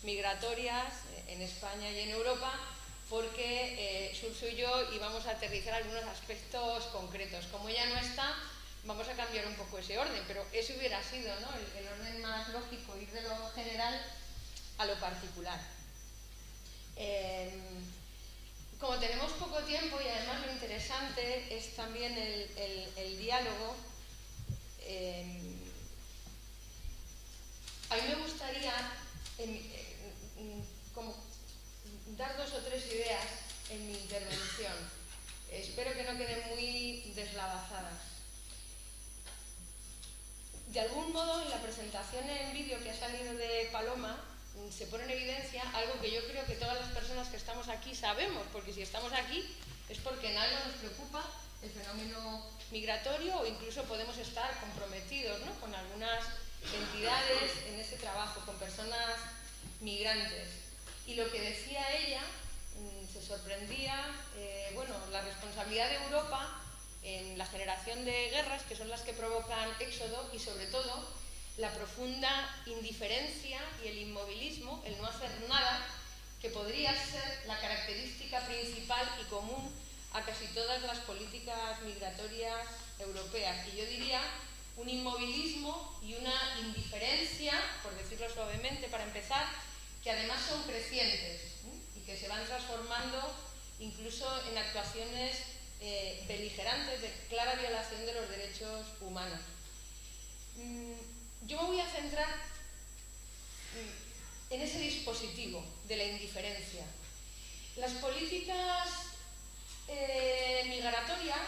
migratorias en España y en Europa, porque Surso y yo íbamos a aterrizar algunos aspectos concretos. Como ella no está, vamos a cambiar un poco ese orden, pero ese hubiera sido, ¿no?, el orden más lógico, ir de lo general a lo particular. Como tenemos poco tiempo y además lo interesante es también el diálogo, a mí me gustaría como dar 2 o 3 ideas en mi intervención. Espero que no queden muy deslavazadas. De algún modo, en la presentación en vídeo que ha salido de Paloma, se pone en evidencia algo que yo creo que todas las personas que estamos aquí sabemos, porque si estamos aquí es porque en algo nos preocupa el fenómeno migratorio o incluso podemos estar comprometidos, ¿no?, con algunas entidades en ese trabajo, con personas migrantes. Y lo que decía ella, se sorprendía, bueno, la responsabilidad de Europa en la generación de guerras, que son las que provocan éxodo, y sobre todo la profunda indiferencia y el inmovilismo, el no hacer nada, que podría ser la característica principal y común a casi todas las políticas migratorias europeas. Y yo diría un inmovilismo y una indiferencia, por decirlo suavemente, para empezar, que además son crecientes, y que se van transformando incluso en actuaciones beligerantes de clara violación de los derechos humanos. Yo me voy a centrar en ese dispositivo de la indiferencia. Las políticas migratorias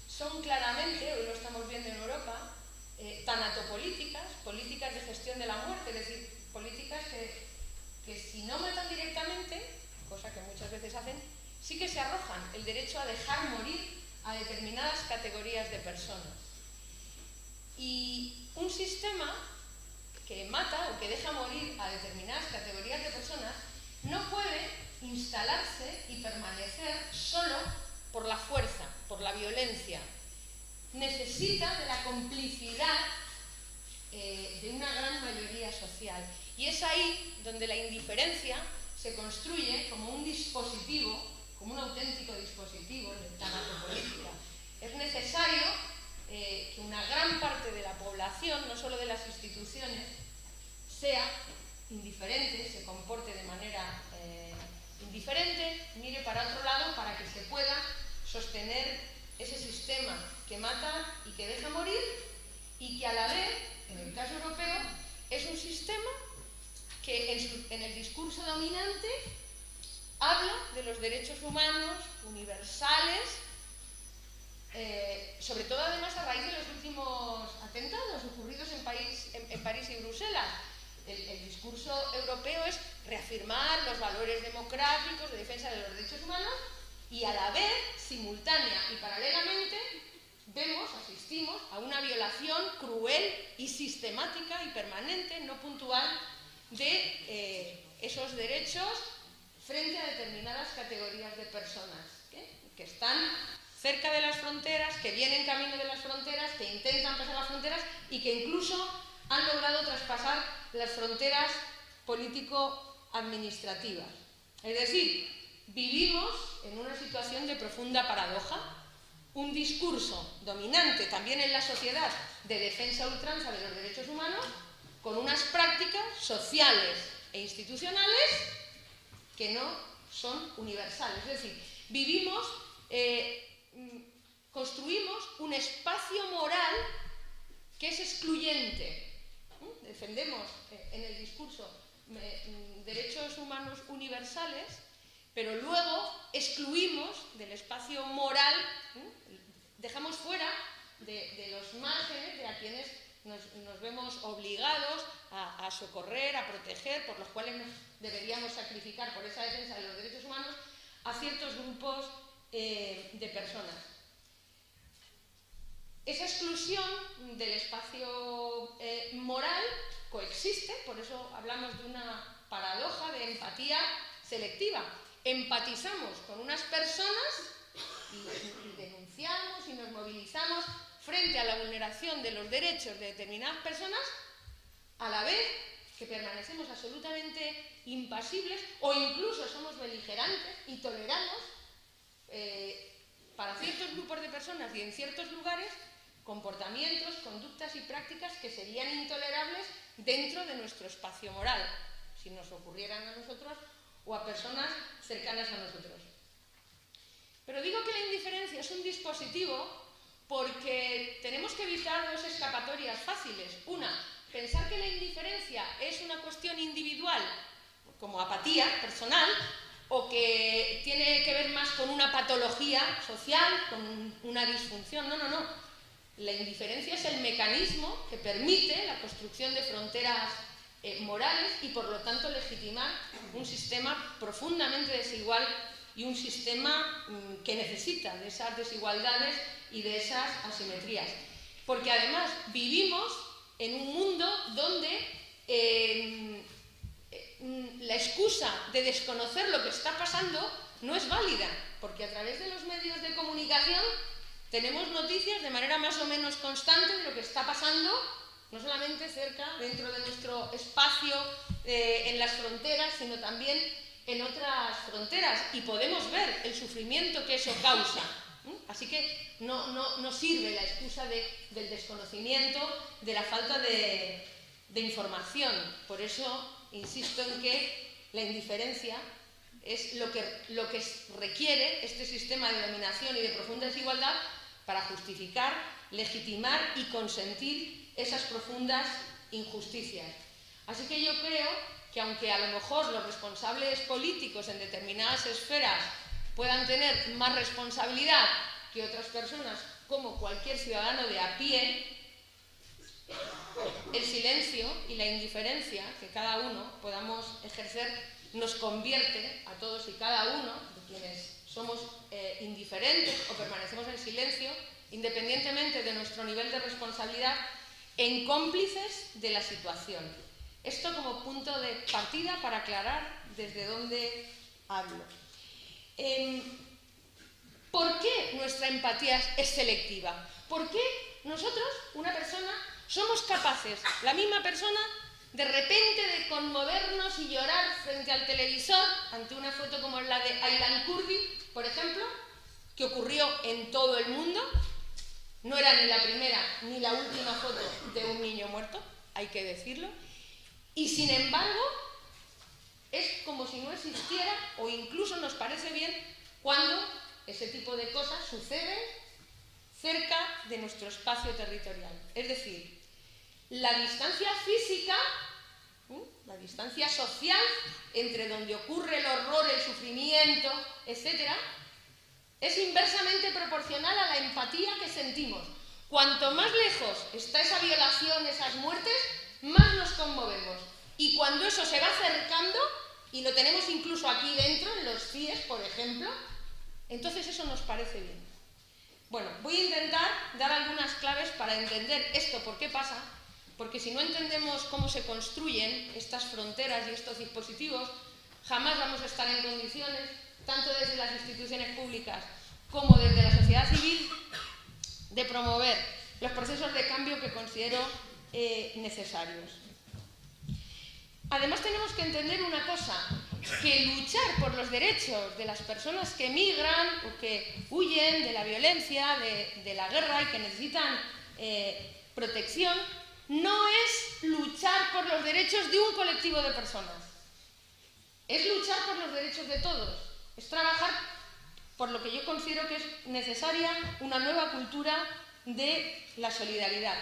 son claramente, hoy lo estamos viendo en Europa, tanatopolíticas, políticas de gestión de la muerte, es decir, políticas que si no matan directamente, cosa que muchas veces hacen, sí que se arrojan el derecho a dejar morir a determinadas categorías de personas. Y un sistema que mata o que deja morir a determinadas categorías de personas no puede instalarse y permanecer solo por la fuerza, por la violencia. Necesita de la complicidad de una gran mayoría social. Y es ahí donde la indiferencia se construye como un dispositivo, como un auténtico dispositivo de tanatopolítica. Es necesario que una gran parte de la población, no solo de las instituciones, sea indiferente, se comporte de manera indiferente, mire para otro lado para que se pueda sostener ese sistema que mata y que deja morir, y que a la vez, en el caso europeo, es un sistema que en el discurso dominante habla de los derechos humanos universales, sobre todo además a raíz de los últimos atentados ocurridos en París y Bruselas. El discurso europeo es reafirmar los valores democráticos de defensa de los derechos humanos, y a la vez, simultánea y paralelamente, asistimos a una violación cruel y sistemática y permanente, no puntual, de esos derechos frente a determinadas categorías de personas que están cerca de las fronteras, que vienen camino de las fronteras, que intentan pasar las fronteras y que incluso han logrado traspasar las fronteras político-administrativas. Es decir, vivimos en una situación de profunda paradoja, un discurso dominante también en la sociedad de defensa a ultranza de los derechos humanos, con unas prácticas sociales e institucionales que no son universales. Es decir, construimos un espacio moral que es excluyente. Defendemos en el discurso derechos humanos universales, pero luego excluimos del espacio moral, dejamos fuera de los márgenes de a quienes nos vemos obligados a socorrer, a proteger, por los cuales nos deberíamos sacrificar por esa defensa de los derechos humanos, a ciertos grupos de personas. Esa exclusión del espacio moral coexiste, por eso hablamos de una paradoja de empatía selectiva. Empatizamos con unas personas y denunciamos y nos movilizamos frente a la vulneración de los derechos de determinadas personas, a la vez que permanecemos absolutamente impasibles o incluso somos beligerantes y toleramos para ciertos grupos de personas y en ciertos lugares comportamientos, conductas y prácticas que serían intolerables dentro de nuestro espacio moral, si nos ocurrieran a nosotros o a personas cercanas a nosotros. Pero digo que la indiferencia es un dispositivo porque tenemos que evitar dos escapatorias fáciles. Una, pensar que la indiferencia es una cuestión individual, como apatía personal, o que tiene que ver más con una patología social, con una disfunción. No, no, no. La indiferencia es el mecanismo que permite la construcción de fronteras morales y, por lo tanto, legitimar un sistema profundamente desigual y un sistema que necesita de esas desigualdades y de esas asimetrías. Porque, además, vivimos en un mundo donde la excusa de desconocer lo que está pasando no es válida, porque a través de los medios de comunicación tenemos noticias de manera más o menos constante de lo que está pasando, no solamente cerca, dentro de nuestro espacio, en las fronteras, sino también en otras fronteras, y podemos ver el sufrimiento que eso causa. Así que no sirve la excusa del desconocimiento, de la falta de información. Por eso insisto en que la indiferencia es lo que requiere este sistema de dominación y de profunda desigualdad para justificar, legitimar y consentir esas profundas injusticias. Así que yo creo que aunque a lo mejor los responsables políticos en determinadas esferas puedan tener más responsabilidad que otras personas, como cualquier ciudadano de a pie, el silencio y la indiferencia que cada uno podamos ejercer nos convierte a todos y cada uno de quienes somos indiferentes o permanecemos en silencio, independientemente de nuestro nivel de responsabilidad, en cómplices de la situación. Esto como punto de partida para aclarar desde dónde hablo. ¿Por qué nuestra empatía es selectiva? ¿Por qué nosotros, una persona, somos capaces, la misma persona, de repente de conmovernos y llorar frente al televisor ante una foto como la de Aylan Kurdi, por ejemplo, que ocurrió en todo el mundo? No era ni la primera ni la última foto de un niño muerto, hay que decirlo, y sin embargo es como si no existiera, o incluso nos parece bien cuando ese tipo de cosas suceden cerca de nuestro espacio territorial. Es decir, la distancia física, la distancia social entre donde ocurre el horror, el sufrimiento, etc., es inversamente proporcional a la empatía que sentimos. Cuanto más lejos está esa violación, esas muertes, más nos conmovemos. Y cuando eso se va acercando, y lo tenemos incluso aquí dentro, en los CIES, por ejemplo, entonces eso nos parece bien. Bueno, voy a intentar dar algunas claves para entender esto. ¿Por qué pasa? Porque si no entendemos cómo se construyen estas fronteras y estos dispositivos, jamás vamos a estar en condiciones, tanto desde las instituciones públicas como desde la sociedad civil, de promover los procesos de cambio que considero necesarios. Además tenemos que entender una cosa, que luchar por los derechos de las personas que emigran o que huyen de la violencia, de la guerra y que necesitan protección, no es luchar por los derechos de un colectivo de personas. Es luchar por los derechos de todos. Es trabajar por lo que yo considero que es necesaria una nueva cultura de la solidaridad.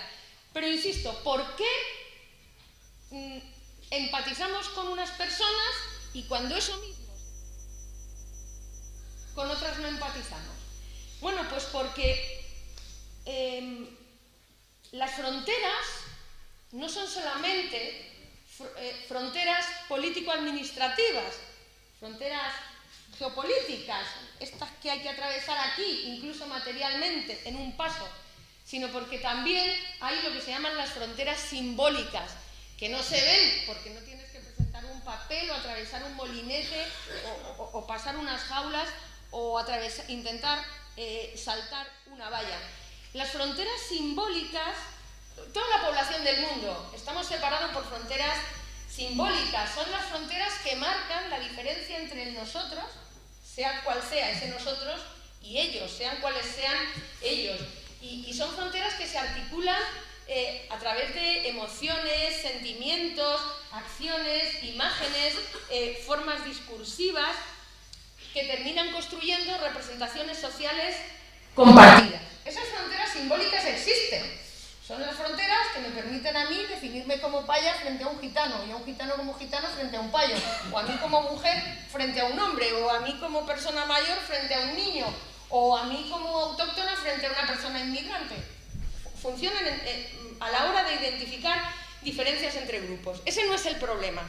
Pero insisto, ¿por qué empatizamos con unas personas y cuando eso mismo con otras no empatizamos? Bueno, pues porque las fronteras no son solamente fronteras político-administrativas, fronteras geopolíticas, estas que hay que atravesar aquí, incluso materialmente, en un paso, sino porque también hay lo que se llaman las fronteras simbólicas, que no se ven porque no tienes que presentar un papel o atravesar un molinete o pasar unas jaulas o intentar saltar una valla. Las fronteras simbólicas, toda la población del mundo, estamos separados por fronteras simbólicas son las fronteras que marcan la diferencia entre el nosotros, sea cual sea ese nosotros, y ellos, sean cuales sean ellos. Y son fronteras que se articulan a través de emociones, sentimientos, acciones, imágenes, formas discursivas que terminan construyendo representaciones sociales compartidas. Esas fronteras simbólicas existen. Son las fronteras que me permiten a mí definirme como paya frente a un gitano, y a un gitano como gitano frente a un payo, o a mí como mujer frente a un hombre, o a mí como persona mayor frente a un niño, o a mí como autóctona frente a una persona inmigrante. Funcionan a la hora de identificar diferencias entre grupos. Ese no es el problema.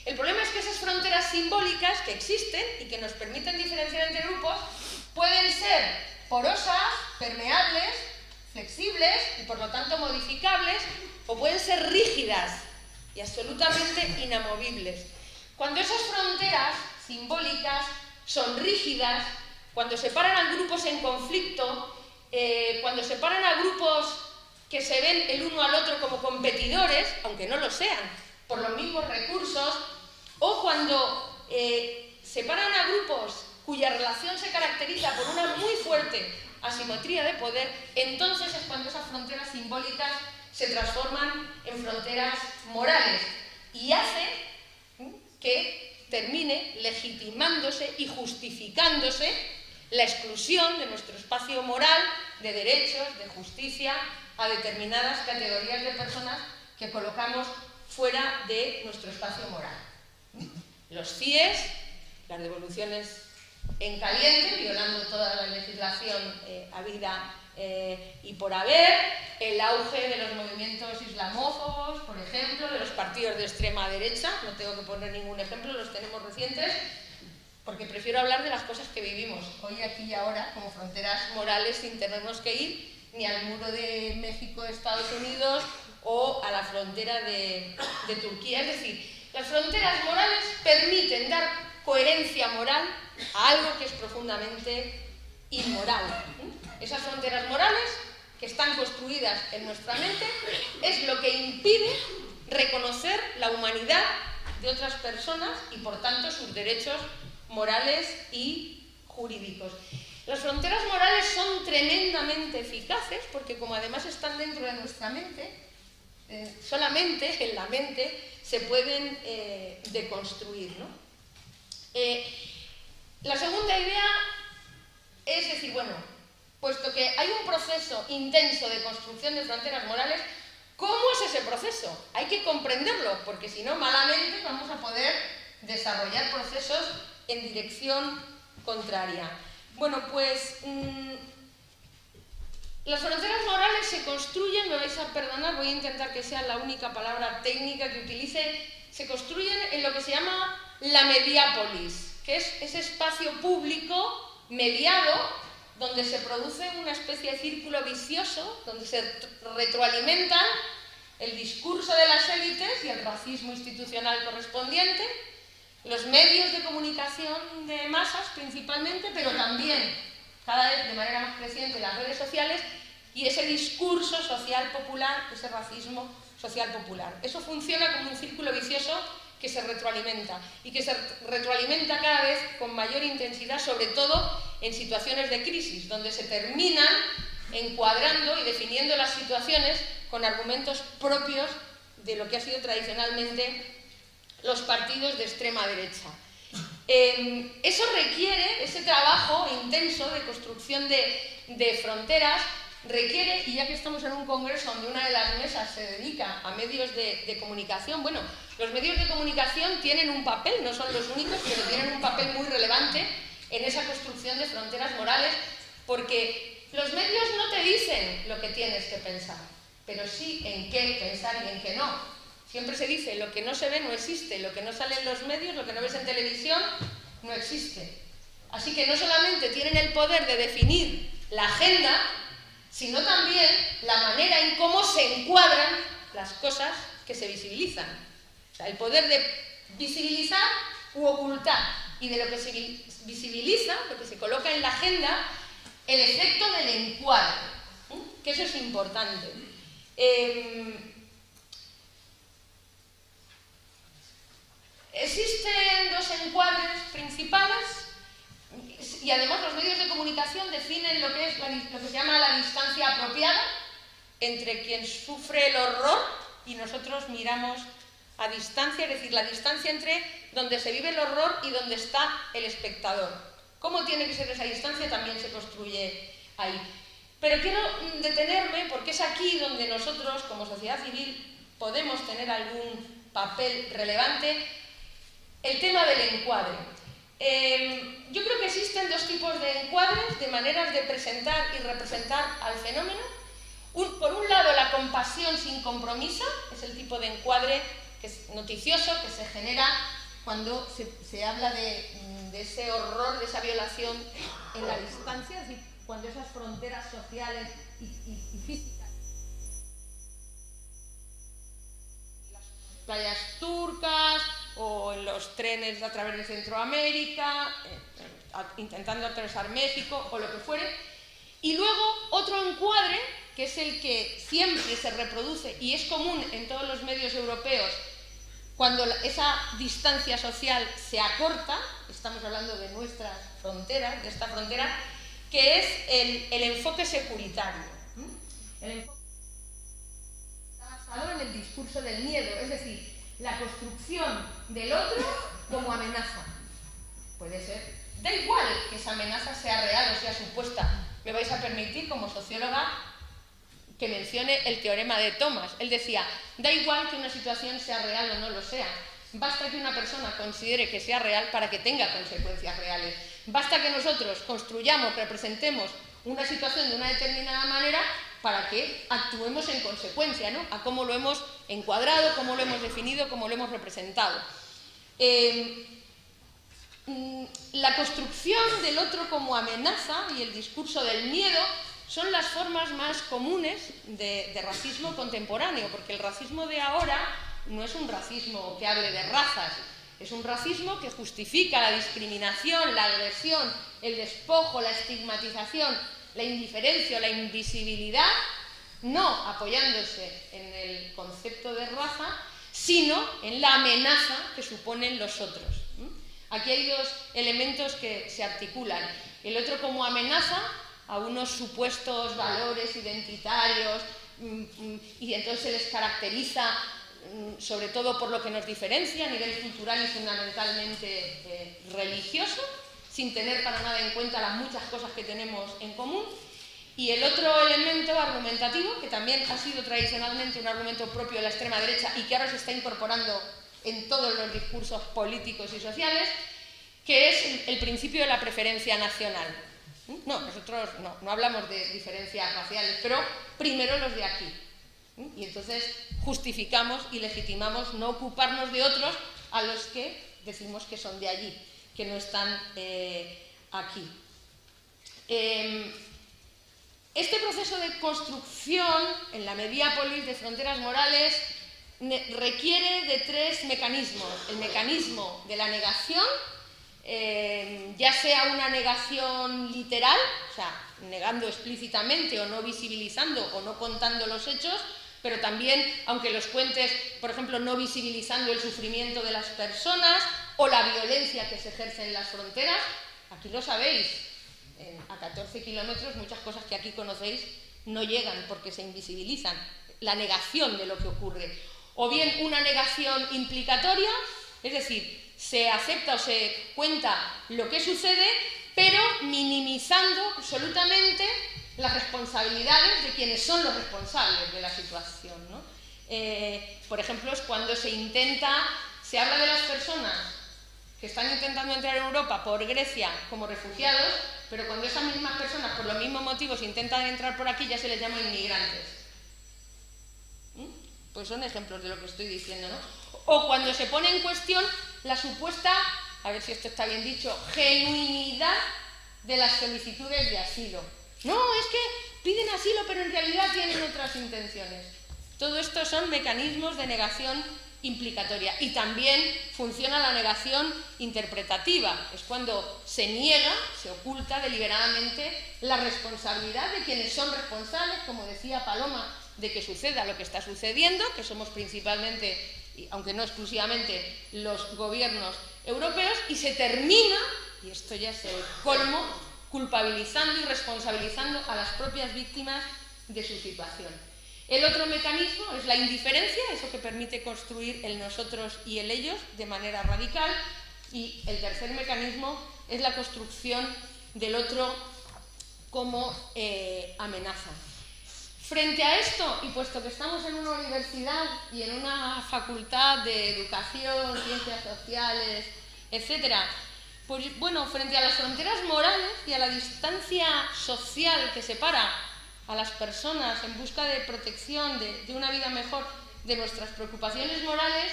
El problema es que esas fronteras simbólicas que existen y que nos permiten diferenciar entre grupos pueden ser porosas, permeables, flexibles y por lo tanto modificables, o pueden ser rígidas y absolutamente inamovibles. Cuando esas fronteras simbólicas son rígidas, cuando separan a grupos en conflicto, cuando separan a grupos que se ven el uno al otro como competidores, aunque no lo sean, por los mismos recursos, o cuando separan a grupos cuya relación se caracteriza por una muy fuerte asimetría de poder, entonces es cuando esas fronteras simbólicas se transforman en fronteras morales y hace que termine legitimándose y justificándose la exclusión de nuestro espacio moral, de derechos, de justicia, a determinadas categorías de personas que colocamos fuera de nuestro espacio moral. Los CIEs, las devoluciones en caliente, violando toda la legislación habida y por haber, el auge de los movimientos islamófobos, por ejemplo, de los partidos de extrema derecha, no tengo que poner ningún ejemplo, los tenemos recientes, porque prefiero hablar de las cosas que vivimos hoy, aquí y ahora, como fronteras morales, sin tenernos que ir ni al muro de México-Estados Unidos o a la frontera de Turquía. Es decir, las fronteras morales permiten dar coherencia moral a algo que es profundamente inmoral. Esas fronteras morales que están construidas en nuestra mente es lo que impide reconocer la humanidad de otras personas y por tanto sus derechos morales y jurídicos. Las fronteras morales son tremendamente eficaces porque como además están dentro de nuestra mente, solamente en la mente se pueden deconstruir, ¿no? La segunda idea es decir, bueno, puesto que hay un proceso intenso de construcción de fronteras morales, ¿cómo es ese proceso? Hay que comprenderlo, porque si no, malamente vamos a poder desarrollar procesos en dirección contraria. Bueno, pues las fronteras morales se construyen, me vais a perdonar, voy a intentar que sea la única palabra técnica que utilice, se construyen en lo que se llama la mediápolis, que es ese espacio público mediado donde se produce una especie de círculo vicioso, donde se retroalimentan el discurso de las élites y el racismo institucional correspondiente, los medios de comunicación de masas principalmente, pero también, cada vez de manera más creciente, las redes sociales y ese discurso social popular, ese racismo social popular. Eso funciona como un círculo vicioso que se retroalimenta y que se retroalimenta cada vez con mayor intensidad, sobre todo en situaciones de crisis, donde se terminan encuadrando y definiendo las situaciones con argumentos propios de lo que ha sido tradicionalmente los partidos de extrema derecha. Eso requiere, ese trabajo intenso de construcción de fronteras, requiere, y ya que estamos en un congreso donde una de las mesas se dedica a medios de comunicación, bueno, los medios de comunicación tienen un papel, no son los únicos, pero tienen un papel muy relevante en esa construcción de fronteras morales, porque los medios no te dicen lo que tienes que pensar, pero sí en qué pensar y en qué no. Siempre se dice, lo que no se ve no existe, lo que no sale en los medios, lo que no ves en televisión, no existe. Así que no solamente tienen el poder de definir la agenda, sino también la manera en cómo se encuadran las cosas que se visibilizan. O sea, el poder de visibilizar u ocultar, y de lo que se visibiliza, lo que se coloca en la agenda, el efecto del encuadre, que eso es importante. Existen dos encuadres principales y además los medios de comunicación definen lo que es lo que se llama la distancia apropiada entre quien sufre el horror y nosotros miramos a distancia, es decir, la distancia entre donde se vive el horror y donde está el espectador. ¿Cómo tiene que ser esa distancia? También se construye ahí. Pero quiero detenerme porque es aquí donde nosotros, como sociedad civil, podemos tener algún papel relevante. El tema del encuadre. Yo creo que existen dos tipos de encuadres, de maneras de presentar y representar al fenómeno. Por un lado, la compasión sin compromiso, es el tipo de encuadre que es noticioso, que se genera cuando se habla de ese horror, de esa violación en la distancia, es decir, cuando esas fronteras sociales y físicas, las playas turcas o en los trenes a través de Centroamérica, intentando atravesar México o lo que fuere, y luego otro encuadre, que es el que siempre se reproduce y es común en todos los medios europeos, cuando esa distancia social se acorta, estamos hablando de nuestras fronteras, de esta frontera, que es el enfoque securitario. El enfoque está basado en el discurso del miedo, es decir, la construcción del otro como amenaza. Puede ser, da igual que esa amenaza sea real o sea supuesta. Me vais a permitir, como socióloga, que mencione el teorema de Thomas. Él decía, da igual que una situación sea real o no lo sea. Basta que una persona considere que sea real para que tenga consecuencias reales. Basta que nosotros construyamos, representemos una situación de una determinada manera para que actuemos en consecuencia, ¿no?, a cómo lo hemos encuadrado, cómo lo hemos definido, cómo lo hemos representado. La construcción del otro como amenaza y el discurso del miedo son las formas más comunes de racismo contemporáneo, porque el racismo de ahora no es un racismo que hable de razas, es un racismo que justifica la discriminación, la agresión, el despojo, la estigmatización, la indiferencia o la invisibilidad, no apoyándose en el concepto de raza, sino en la amenaza que suponen los otros. Aquí hay dos elementos que se articulan. El otro como amenaza a unos supuestos valores identitarios y entonces se les caracteriza sobre todo por lo que nos diferencia a nivel cultural y fundamentalmente religioso, sin tener para nada en cuenta las muchas cosas que tenemos en común. Y el otro elemento argumentativo, que también ha sido tradicionalmente un argumento propio de la extrema derecha y que ahora se está incorporando en todos los discursos políticos y sociales, que es el principio de la preferencia nacional. No, nosotros no hablamos de diferencias raciales, pero primero los de aquí. Y entonces justificamos y legitimamos no ocuparnos de otros a los que decimos que son de allí, que no están aquí. Este proceso de construcción en la mediápolis de fronteras morales requiere de tres mecanismos. El mecanismo de la negación, ya sea una negación literal, o sea, negando explícitamente o no visibilizando o no contando los hechos, pero también, aunque los cuentes, por ejemplo, no visibilizando el sufrimiento de las personas o la violencia que se ejerce en las fronteras. Aquí lo sabéis, a 14 kilómetros muchas cosas que aquí conocéis no llegan porque se invisibilizan, la negación de lo que ocurre. O bien una negación implicatoria, es decir, se acepta o se cuenta lo que sucede, pero minimizando absolutamente las responsabilidades de quienes son los responsables de la situación, ¿no? Por ejemplo, es cuando se habla de las personas que están intentando entrar en Europa por Grecia como refugiados, pero cuando esas mismas personas, por los mismos motivos, intentan entrar por aquí, ya se les llama inmigrantes. Pues son ejemplos de lo que estoy diciendo, ¿no? O cuando se pone en cuestión la supuesta, a ver si esto está bien dicho, genuinidad de las solicitudes de asilo. No, es que piden asilo, pero en realidad tienen otras intenciones. Todo esto son mecanismos de negación implicatoria. Y también funciona la negación interpretativa. Es cuando se niega, se oculta deliberadamente la responsabilidad de quienes son responsables, como decía Paloma, de que suceda lo que está sucediendo, que somos principalmente aunque no exclusivamente, los gobiernos europeos, y se termina, y esto ya es el colmo, culpabilizando y responsabilizando a las propias víctimas de su situación. El otro mecanismo es la indiferencia, eso que permite construir el nosotros y el ellos de manera radical, y el tercer mecanismo es la construcción del otro como amenaza. Frente a esto, y puesto que estamos en una universidad y en una facultad de educación, ciencias sociales, etc., pues bueno, frente a las fronteras morales y a la distancia social que separa a las personas en busca de protección, de una vida mejor, de nuestras preocupaciones morales,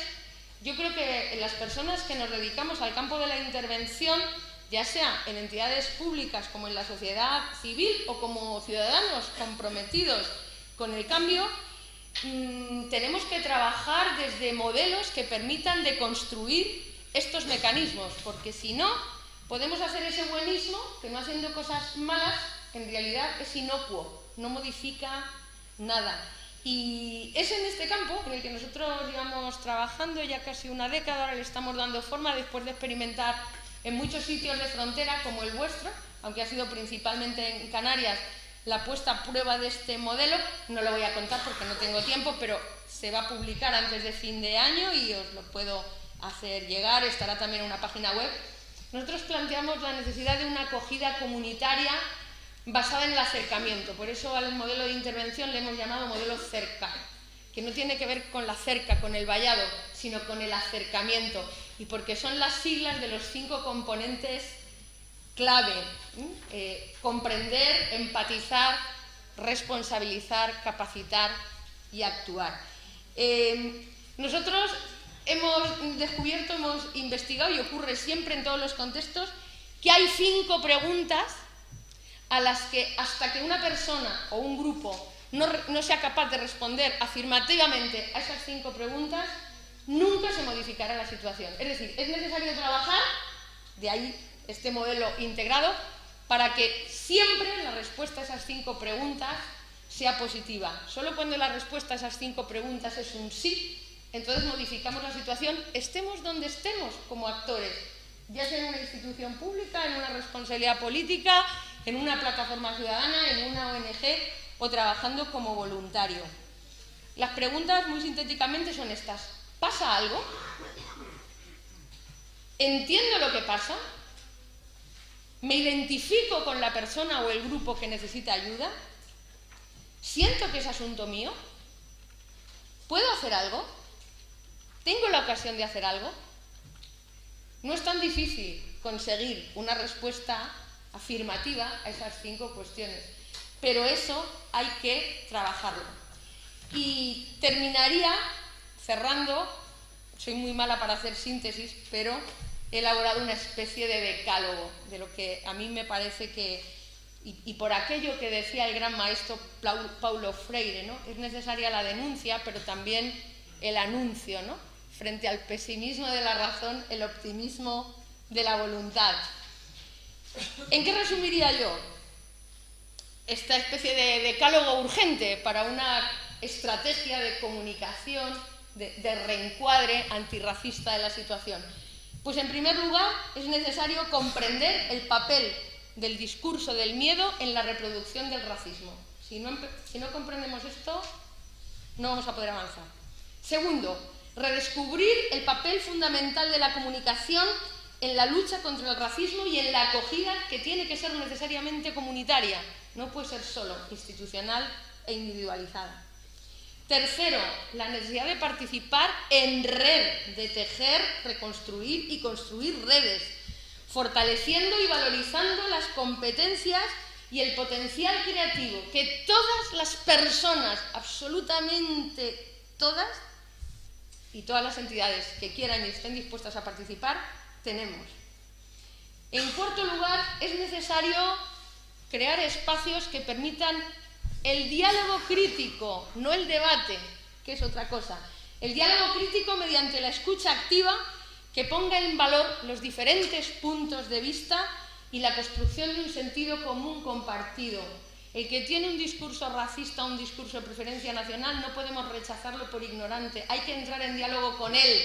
yo creo que las personas que nos dedicamos al campo de la intervención, ya sea en entidades públicas como en la sociedad civil o como ciudadanos comprometidos con el cambio, tenemos que trabajar desde modelos que permitan deconstruir estos mecanismos, porque si no, podemos hacer ese buenismo que, no haciendo cosas malas, en realidad es inocuo, no modifica nada. Y es en este campo en el que nosotros llevamos trabajando ya casi una década, ahora le estamos dando forma después de experimentar en muchos sitios de frontera como el vuestro, aunque ha sido principalmente en Canarias la puesta a prueba de este modelo. No lo voy a contar porque no tengo tiempo, pero se va a publicar antes de fin de año y os lo puedo hacer llegar, estará también en una página web. Nosotros planteamos la necesidad de una acogida comunitaria basada en el acercamiento, por eso al modelo de intervención le hemos llamado modelo cerca, que no tiene que ver con la cerca, con el vallado, sino con el acercamiento, y porque son las siglas de los 5 componentes clave: comprender, empatizar, responsabilizar, capacitar y actuar. Nosotros hemos descubierto, hemos investigado, y ocurre siempre en todos los contextos, que hay 5 preguntas a las que, hasta que una persona o un grupo no sea capaz de responder afirmativamente a esas 5 preguntas, nunca se modificará la situación. Es decir, es necesario trabajar, de ahí este modelo integrado, para que siempre la respuesta a esas 5 preguntas sea positiva. Solo cuando la respuesta a esas 5 preguntas es un sí, entonces modificamos la situación, estemos donde estemos como actores, ya sea en una institución pública, en una responsabilidad política, en una plataforma ciudadana, en una ONG o trabajando como voluntario. Las preguntas, muy sintéticamente, son estas: ¿pasa algo? ¿Entiendo lo que pasa? ¿Me identifico con la persona o el grupo que necesita ayuda? ¿Siento que es asunto mío? ¿Puedo hacer algo? ¿Tengo la ocasión de hacer algo? No es tan difícil conseguir una respuesta afirmativa a esas 5 cuestiones, pero eso hay que trabajarlo. Y terminaría cerrando, soy muy mala para hacer síntesis, pero he elaborado una especie de decálogo de lo que a mí me parece que, y por aquello que decía el gran maestro Paulo Freire, ¿no? Es necesaria la denuncia, pero también el anuncio, ¿no? Frente al pesimismo de la razón, el optimismo de la voluntad. ¿En qué resumiría yo esta especie de decálogo urgente para una estrategia de comunicación, de reencuadre antirracista de la situación? Pues en primer lugar es necesario comprender el papel del discurso del miedo en la reproducción del racismo. Si no comprendemos esto, no vamos a poder avanzar. Segundo, redescubrir el papel fundamental de la comunicación en la lucha contra el racismo y en la acogida, que tiene que ser necesariamente comunitaria, no puede ser solo institucional e individualizada. Tercero, la necesidad de participar en red, de tejer, reconstruir y construir redes, fortaleciendo y valorizando las competencias y el potencial creativo que todas las personas, absolutamente todas, y todas las entidades que quieran y estén dispuestas a participar, tenemos. En cuarto lugar, es necesario crear espacios que permitan el diálogo crítico, no el debate, que es otra cosa. El diálogo crítico mediante la escucha activa que ponga en valor los diferentes puntos de vista y la construcción de un sentido común compartido. El que tiene un discurso racista, un discurso de preferencia nacional, no podemos rechazarlo por ignorante. Hay que entrar en diálogo con él,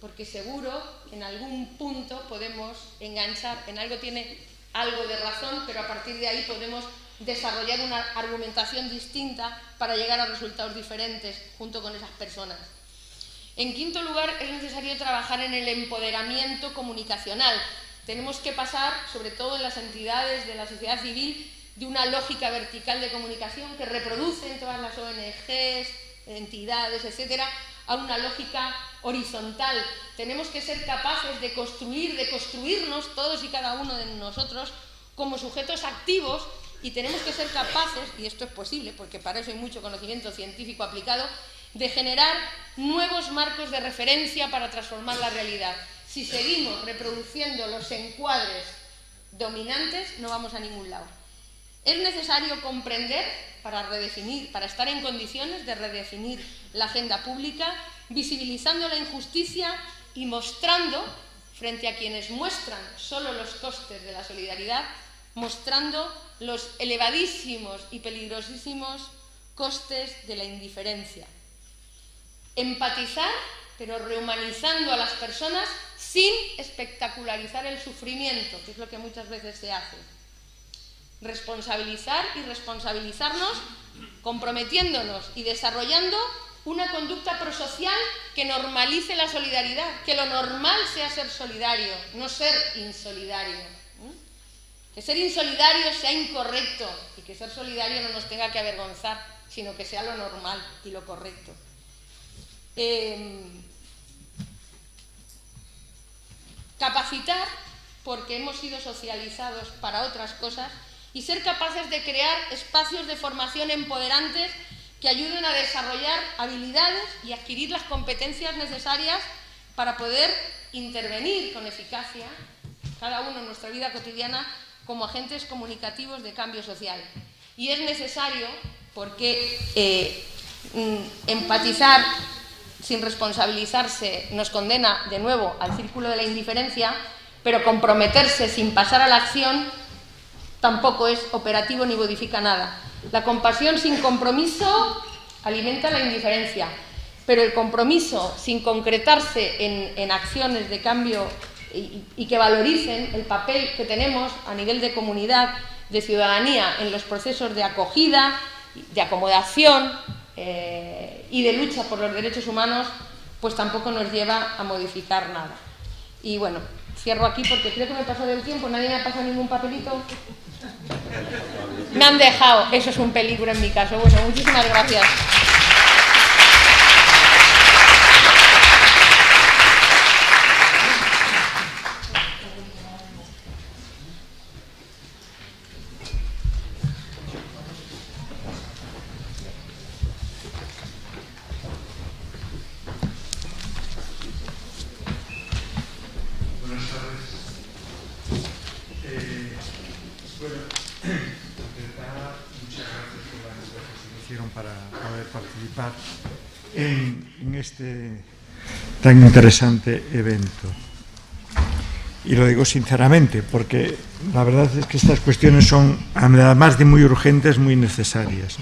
porque seguro que en algún punto podemos enganchar, en algo tiene algo de razón, pero a partir de ahí podemos desarrollar una argumentación distinta para llegar a resultados diferentes junto con esas personas. En quinto lugar, es necesario trabajar en el empoderamiento comunicacional. Tenemos que pasar, sobre todo en las entidades de la sociedad civil, de una lógica vertical de comunicación que reproducen todas las ONGs, entidades, etcétera, a una lógica horizontal. Tenemos que ser capaces de construir, de construirnos todos y cada uno de nosotros como sujetos activos, y tenemos que ser capaces, y esto es posible porque para eso hay mucho conocimiento científico aplicado, de generar nuevos marcos de referencia para transformar la realidad. Si seguimos reproduciendo los encuadres dominantes, no vamos a ningún lado. Es necesario comprender para redefinir, para estar en condiciones de redefinir la agenda pública, visibilizando la injusticia y mostrando, frente a quienes muestran solo los costes de la solidaridad, mostrando los elevadísimos y peligrosísimos costes de la indiferencia. Empatizar, pero rehumanizando a las personas sin espectacularizar el sufrimiento, que es lo que muchas veces se hace. Responsabilizar y responsabilizarnos, comprometiéndonos y desarrollando una conducta prosocial que normalice la solidaridad, que lo normal sea ser solidario, no ser insolidario. Que ser insolidario sea incorrecto y que ser solidario no nos tenga que avergonzar, sino que sea lo normal y lo correcto. Capacitar, porque hemos sido socializados para otras cosas, y ser capaces de crear espacios de formación empoderantes que ayuden a desarrollar habilidades y adquirir las competencias necesarias para poder intervenir con eficacia, cada uno en nuestra vida cotidiana, como agentes comunicativos de cambio social. Y es necesario porque empatizar sin responsabilizarse nos condena de nuevo al círculo de la indiferencia, pero comprometerse sin pasar a la acción tampoco es operativo ni modifica nada. La compasión sin compromiso alimenta la indiferencia, pero el compromiso sin concretarse en acciones de cambio y que valoricen el papel que tenemos a nivel de comunidad, de ciudadanía, en los procesos de acogida, de acomodación y de lucha por los derechos humanos, pues tampoco nos lleva a modificar nada. Y bueno, cierro aquí porque creo que me he pasado del tiempo, nadie me ha pasado ningún papelito. Me han dejado, eso es un peligro en mi caso. Bueno, muchísimas gracias. En este tan interesante evento. Y lo digo sinceramente, porque la verdad es que estas cuestiones son, además de muy urgentes, muy necesarias.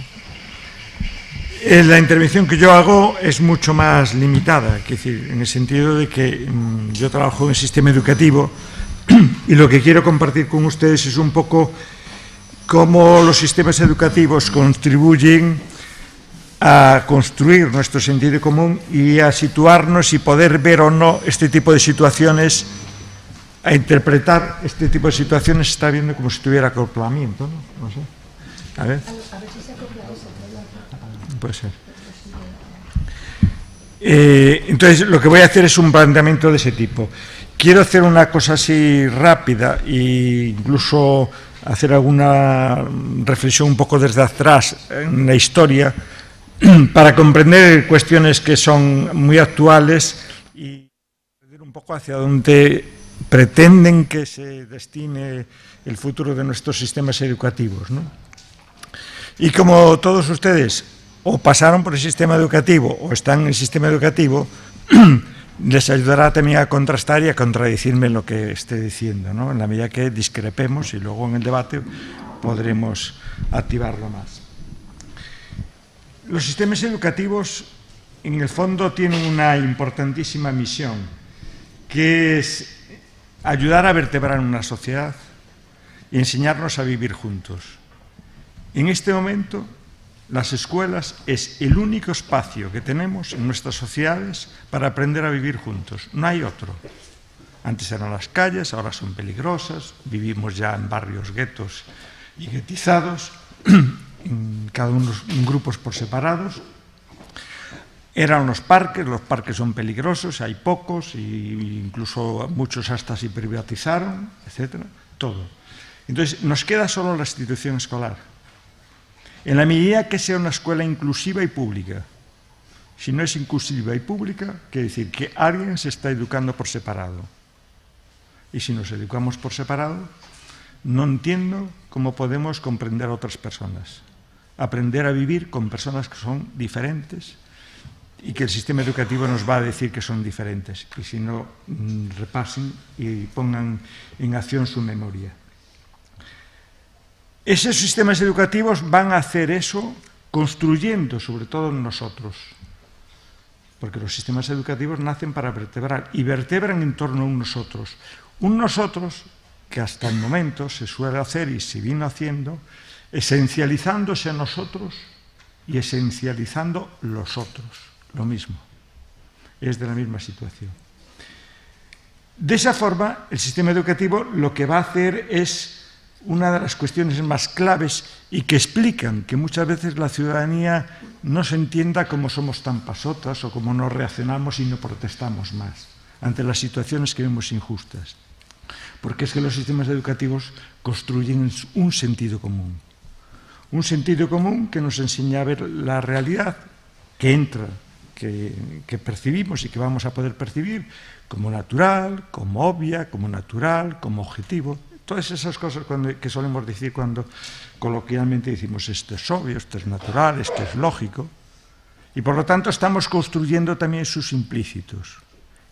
La intervención que yo hago es mucho más limitada, es decir, en el sentido de que yo trabajo en el sistema educativo y lo que quiero compartir con ustedes es un poco cómo los sistemas educativos contribuyen a construir nuestro sentido común y a situarnos y poder ver o no este tipo de situaciones, a interpretar este tipo de situaciones, está viendo como si tuviera acoplamiento, ¿no? No sé. A ver. A ver si se acopla eso. Puede ser. Entonces, lo que voy a hacer es un planteamiento de ese tipo. Quiero hacer una cosa así rápida e incluso hacer alguna reflexión un poco desde atrás en la historia, para comprender cuestiones que son muy actuales y ver un poco hacia dónde pretenden que se destine el futuro de nuestros sistemas educativos, ¿no? Y como todos ustedes o pasaron por el sistema educativo o están en el sistema educativo, les ayudará también a contrastar y a contradecirme lo que esté diciendo, ¿no? En la medida que discrepemos y luego en el debate podremos activarlo más. Los sistemas educativos, en el fondo, tienen una importantísima misión, que es ayudar a vertebrar una sociedad y enseñarnos a vivir juntos. En este momento, las escuelas es el único espacio que tenemos en nuestras sociedades para aprender a vivir juntos. No hay otro. Antes eran las calles, ahora son peligrosas, vivimos ya en barrios guetos y guetizados, cada uno en grupos por separados. Eran los parques son peligrosos, hay pocos, e incluso muchos hasta se privatizaron, etcétera, todo. Entonces, nos queda solo la institución escolar. En la medida que sea una escuela inclusiva y pública. Si no es inclusiva y pública, quiere decir que alguien se está educando por separado. Y si nos educamos por separado, no entiendo cómo podemos comprender a otras personas. Aprender a vivir con personas que son diferentes y que el sistema educativo nos va a decir que son diferentes. Y si no, repasen y pongan en acción su memoria. Esos sistemas educativos van a hacer eso construyendo, sobre todo en nosotros. Porque los sistemas educativos nacen para vertebrar y vertebran en torno a un nosotros. Un nosotros que hasta el momento se suele hacer y se vino haciendo, esencializándose a nosotros y esencializando los otros. Lo mismo. Es de la misma situación. De esa forma, el sistema educativo lo que va a hacer es una de las cuestiones más claves y que explican que muchas veces la ciudadanía no se entienda cómo somos tan pasotas o cómo no reaccionamos y no protestamos más ante las situaciones que vemos injustas. Porque es que los sistemas educativos construyen un sentido común. Un sentido común que nos enseña a ver la realidad que entra, que percibimos y que vamos a poder percibir como natural, como obvia, como natural, como objetivo. Todas esas cosas que solemos decir cuando coloquialmente decimos esto es obvio, esto es natural, esto es lógico. Y por lo tanto estamos construyendo también sus implícitos.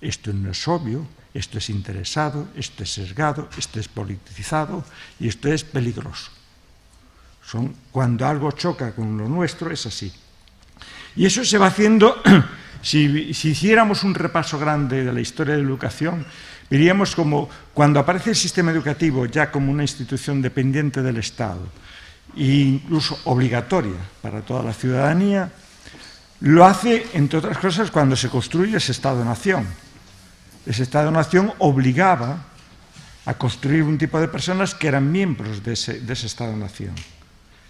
Esto no es obvio, esto es interesado, esto es sesgado, esto es politizado y esto es peligroso. Cuando algo choca con lo nuestro es así. Y eso se va haciendo, si hiciéramos un repaso grande de la historia de la educación, veríamos como cuando aparece el sistema educativo ya como una institución dependiente del Estado e incluso obligatoria para toda la ciudadanía, lo hace, entre otras cosas, cuando se construye ese Estado-nación. Ese Estado-nación obligaba a construir un tipo de personas que eran miembros de ese Estado-nación.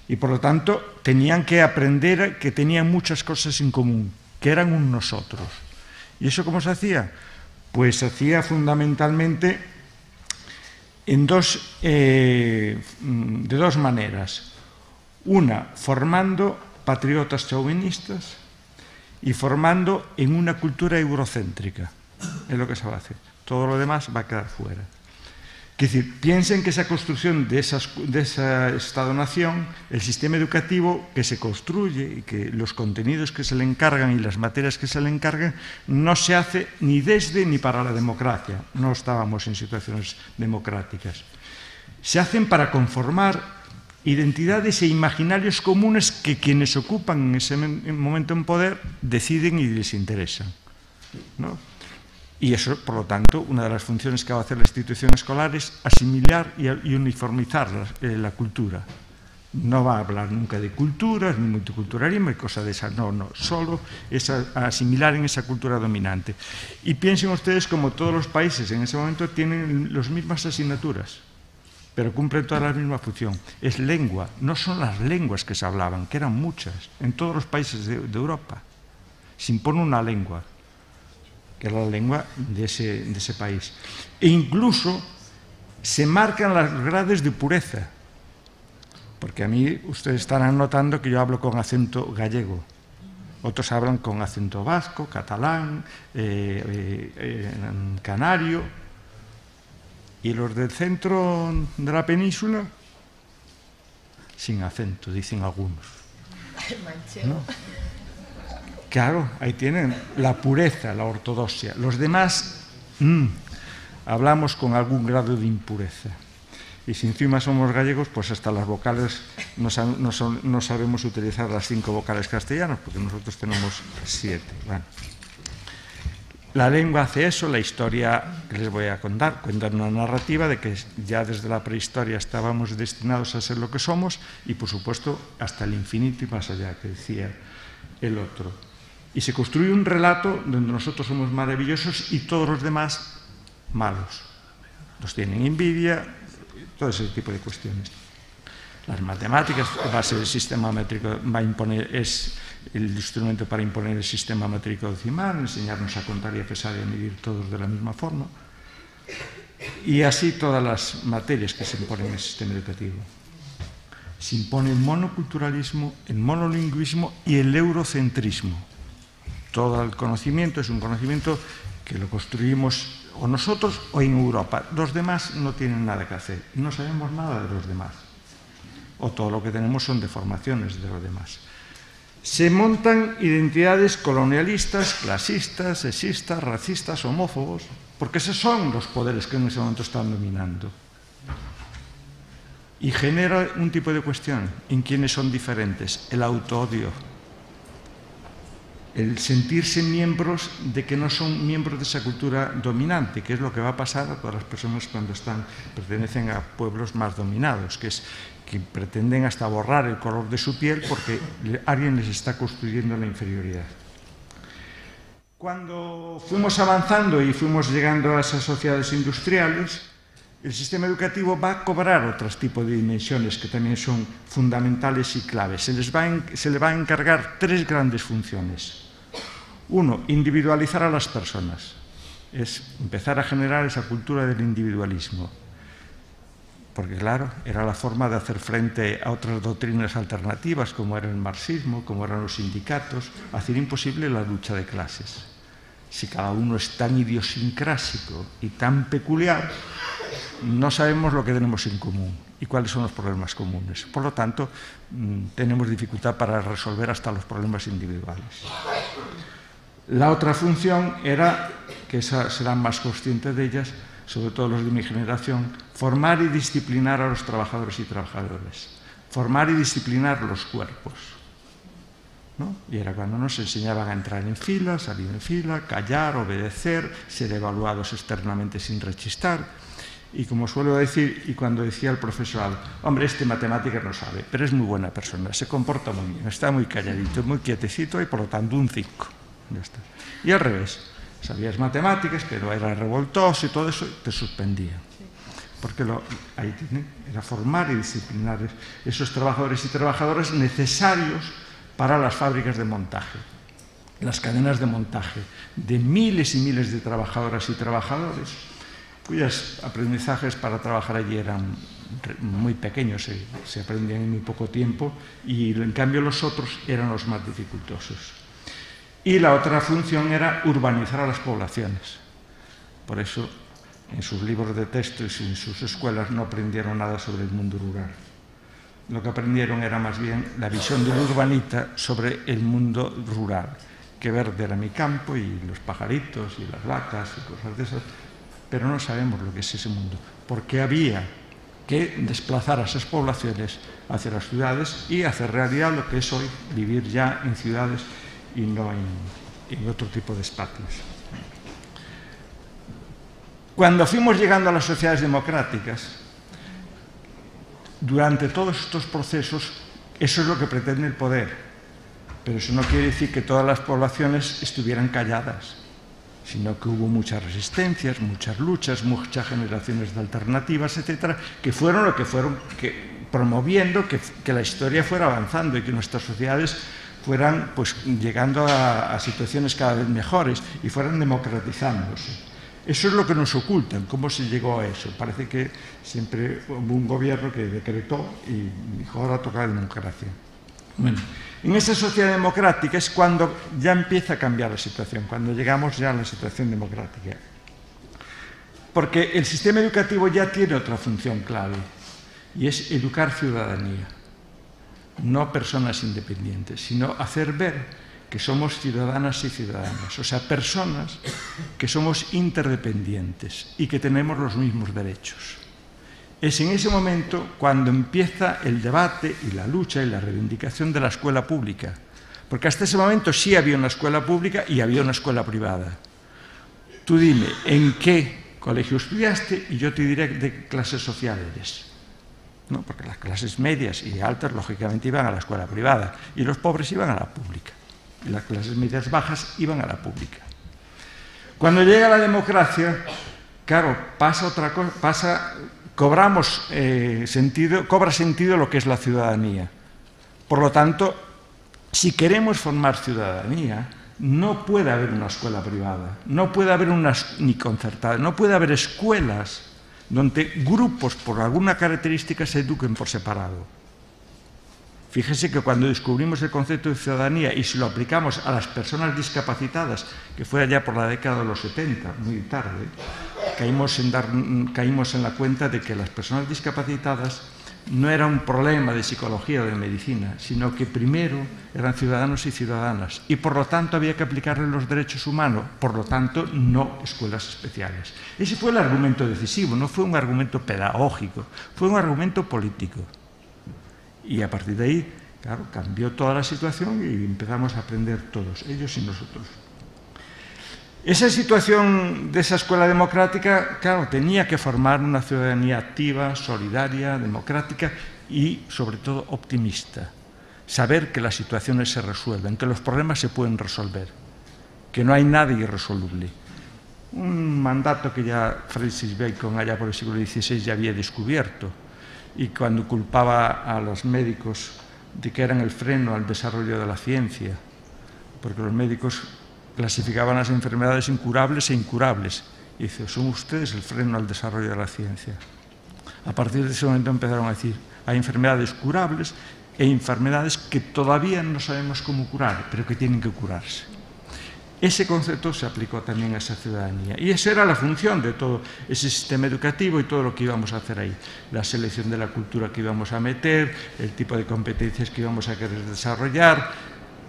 Y por lo tanto tenían que aprender que tenían muchas cosas en común, que eran un nosotros. ¿Y eso cómo se hacía? Pues se hacía fundamentalmente de dos maneras. Una, formando patriotas chauvinistas y formando en una cultura eurocéntrica. Es lo que se va a hacer. Todo lo demás va a quedar fuera. Es decir, piensen que esa construcción de esa Estado-nación, el sistema educativo que se construye y que los contenidos que se le encargan y las materias que se le encargan no se hace ni desde ni para la democracia. No estábamos en situaciones democráticas. Se hacen para conformar identidades e imaginarios comunes que quienes ocupan en ese momento en poder deciden y les interesan, ¿no? Y eso, por lo tanto, una de las funciones que va a hacer la institución escolar es asimilar y uniformizar la cultura. No va a hablar nunca de culturas, ni multiculturalismo y cosas de esas. No, solo es asimilar en esa cultura dominante. Y piensen ustedes como todos los países en ese momento tienen las mismas asignaturas, pero cumplen toda la misma función. Es lengua, no son las lenguas que se hablaban, que eran muchas, en todos los países de Europa. Se impone una lengua, que era la lengua de ese país. E incluso se marcan las grades de pureza, porque a mí ustedes estarán notando que yo hablo con acento gallego, otros hablan con acento vasco, catalán, canario, y los del centro de la península, sin acento, dicen algunos. ¿No? Claro, ahí tienen la pureza, la ortodoxia. Los demás hablamos con algún grado de impureza. Y si encima somos gallegos, pues hasta las vocales no sabemos utilizar las 5 vocales castellanas, porque nosotros tenemos 7. Bueno. La lengua hace eso, la historia que les voy a contar, cuenta una narrativa de que ya desde la prehistoria estábamos destinados a ser lo que somos y, por supuesto, hasta el infinito y más allá, que decía el otro. Y se construye un relato donde nosotros somos maravillosos y todos los demás malos. Nos tienen envidia, todo ese tipo de cuestiones. Las matemáticas, a base del sistema métrico, es el instrumento para imponer el sistema métrico decimal, enseñarnos a contar y a pesar y a medir todos de la misma forma. Y así todas las materias que se imponen en el sistema educativo. Se impone el monoculturalismo, el monolingüismo y el eurocentrismo. Todo el conocimiento es un conocimiento que lo construimos o nosotros o en Europa. Los demás no tienen nada que hacer. No sabemos nada de los demás. O todo lo que tenemos son deformaciones de los demás. Se montan identidades colonialistas, clasistas, sexistas, racistas, homófobos, porque esos son los poderes que en ese momento están dominando. Y genera un tipo de cuestión en quienes son diferentes, el autoodio, el sentirse miembros de que no son miembros de esa cultura dominante, que es lo que va a pasar a todas las personas cuando pertenecen a pueblos más dominados, que pretenden hasta borrar el color de su piel porque alguien les está construyendo la inferioridad. Cuando fuimos avanzando y fuimos llegando a esas sociedades industriales, el sistema educativo va a cobrar otros tipos de dimensiones que también son fundamentales y claves. Se le va a encargar 3 grandes funciones. 1, individualizar a las personas. Es empezar a generar esa cultura del individualismo. Porque, claro, era la forma de hacer frente a otras doctrinas alternativas, como era el marxismo, como eran los sindicatos, hacer imposible la lucha de clases. Si cada uno es tan idiosincrásico y tan peculiar, no sabemos lo que tenemos en común y cuáles son los problemas comunes. Por lo tanto, tenemos dificultad para resolver hasta los problemas individuales. La otra función era, que esa serán más conscientes de ellas, sobre todo los de mi generación, formar y disciplinar a los trabajadores y trabajadoras, formar y disciplinar los cuerpos, ¿no? Y era cuando nos enseñaban a entrar en fila, salir en fila, callar, obedecer, ser evaluados externamente sin rechistar. Y como suelo decir, y cuando decía el profesor, hombre, este matemáticas no sabe, pero es muy buena persona, se comporta muy bien, está muy calladito, muy quietecito y por lo tanto un 5. Ya está. Y al revés. Sabías matemáticas, pero era revoltoso y todo eso, te suspendía. Porque ahí tienen, era formar y disciplinar esos trabajadores y trabajadoras necesarios para las fábricas de montaje, las cadenas de montaje, de miles y miles de trabajadoras y trabajadores, cuyos aprendizajes para trabajar allí eran muy pequeños, se aprendían en muy poco tiempo, y en cambio los otros eran los más dificultosos. Y la otra función era urbanizar a las poblaciones. Por eso, en sus libros de texto y en sus escuelas no aprendieron nada sobre el mundo rural. Lo que aprendieron era más bien la visión del urbanita sobre el mundo rural, que verde era mi campo y los pajaritos y las vacas y cosas de esas, pero no sabemos lo que es ese mundo, porque había que desplazar a esas poblaciones hacia las ciudades y hacer realidad lo que es hoy vivir ya en ciudades y no en otro tipo de espacios. Cuando fuimos llegando a las sociedades democráticas, durante todos estos procesos, eso es lo que pretende el poder, pero eso no quiere decir que todas las poblaciones estuvieran calladas, sino que hubo muchas resistencias, muchas luchas, muchas generaciones de alternativas, etcétera, que fueron lo que fueron promoviendo que la historia fuera avanzando y que nuestras sociedades fueran pues, llegando a situaciones cada vez mejores y fueran democratizándose. Eso es lo que nos ocultan, cómo se llegó a eso. Parece que siempre hubo un gobierno que decretó y dijo, ahora toca la democracia. Bueno, en esa sociedad democrática es cuando ya empieza a cambiar la situación, cuando llegamos ya a la situación democrática. Porque el sistema educativo ya tiene otra función clave, y es educar ciudadanía. No personas independientes, sino hacer ver que somos ciudadanas y ciudadanos, o sea, personas que somos interdependientes y que tenemos los mismos derechos. es en ese momento cuando empieza el debate y la lucha y la reivindicación de la escuela pública. Porque hasta ese momento sí había una escuela pública y había una escuela privada. Tú dime, ¿en qué colegio estudiaste? Y yo te diré de qué clase social eres. ¿No? Porque las clases medias y altas, lógicamente, iban a la escuela privada y los pobres iban a la pública. Y las clases medias bajas iban a la pública. Cuando llega la democracia, claro, pasa otra cosa, cobra sentido lo que es la ciudadanía. Por lo tanto, si queremos formar ciudadanía, no puede haber una escuela privada, no puede haber ni concertada, no puede haber escuelas donde grupos por alguna característica se eduquen por separado. Fíjese que cuando descubrimos el concepto de ciudadanía y si lo aplicamos a las personas discapacitadas, que fue allá por la década de los 70, muy tarde, caímos en la cuenta de que las personas discapacitadas no era un problema de psicología o de medicina, sino que primero eran ciudadanos y ciudadanas y por lo tanto había que aplicarles los derechos humanos, por lo tanto no escuelas especiales. Ese fue el argumento decisivo, no fue un argumento pedagógico, fue un argumento político. Y a partir de ahí, claro, cambió toda la situación y empezamos a aprender todos, ellos y nosotros. Esa situación de esa escuela democrática, claro, tenía que formar una ciudadanía activa, solidaria, democrática y, sobre todo, optimista. Saber que las situaciones se resuelven, que los problemas se pueden resolver, que no hay nada irresoluble. Un mandato que ya Francis Bacon, allá por el siglo XVI, ya había descubierto y cuando culpaba a los médicos de que eran el freno al desarrollo de la ciencia, porque los médicos clasificaban las enfermedades incurables e incurables. Y dice, son ustedes el freno al desarrollo de la ciencia. A partir de ese momento empezaron a decir, hay enfermedades curables e enfermedades que todavía no sabemos cómo curar, pero que tienen que curarse. Ese concepto se aplicó también a esa ciudadanía. Y esa era la función de todo ese sistema educativo y todo lo que íbamos a hacer ahí. La selección de la cultura que íbamos a meter, el tipo de competencias que íbamos a querer desarrollar.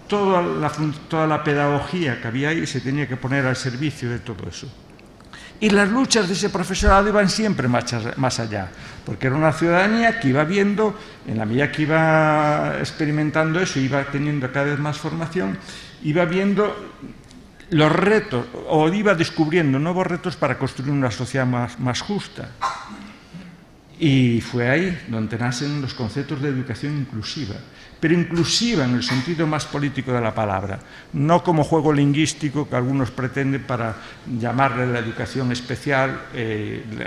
Toda la pedagogía que había ahí se tenía que poner al servicio de todo eso. Y las luchas de ese profesorado iban siempre más allá, porque era una ciudadanía que iba viendo, en la medida que iba experimentando eso, iba teniendo cada vez más formación, iba viendo los retos, o iba descubriendo nuevos retos para construir una sociedad más justa. Y fue ahí donde nacen los conceptos de educación inclusiva, pero inclusiva en el sentido más político de la palabra, no como juego lingüístico que algunos pretenden para llamarle la educación especial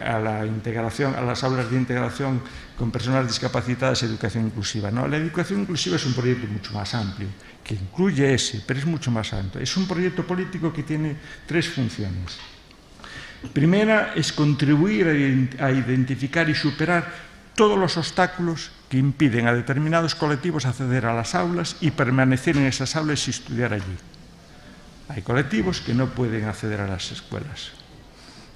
a la integración, a las aulas de integración con personas discapacitadas, educación inclusiva. No, la educación inclusiva es un proyecto mucho más amplio, que incluye ese, pero es mucho más amplio. Es un proyecto político que tiene tres funciones. Primera es contribuir a identificar y superar todos los obstáculos que impiden a determinados colectivos acceder a las aulas y permanecer en esas aulas y estudiar allí. Hay colectivos que no pueden acceder a las escuelas.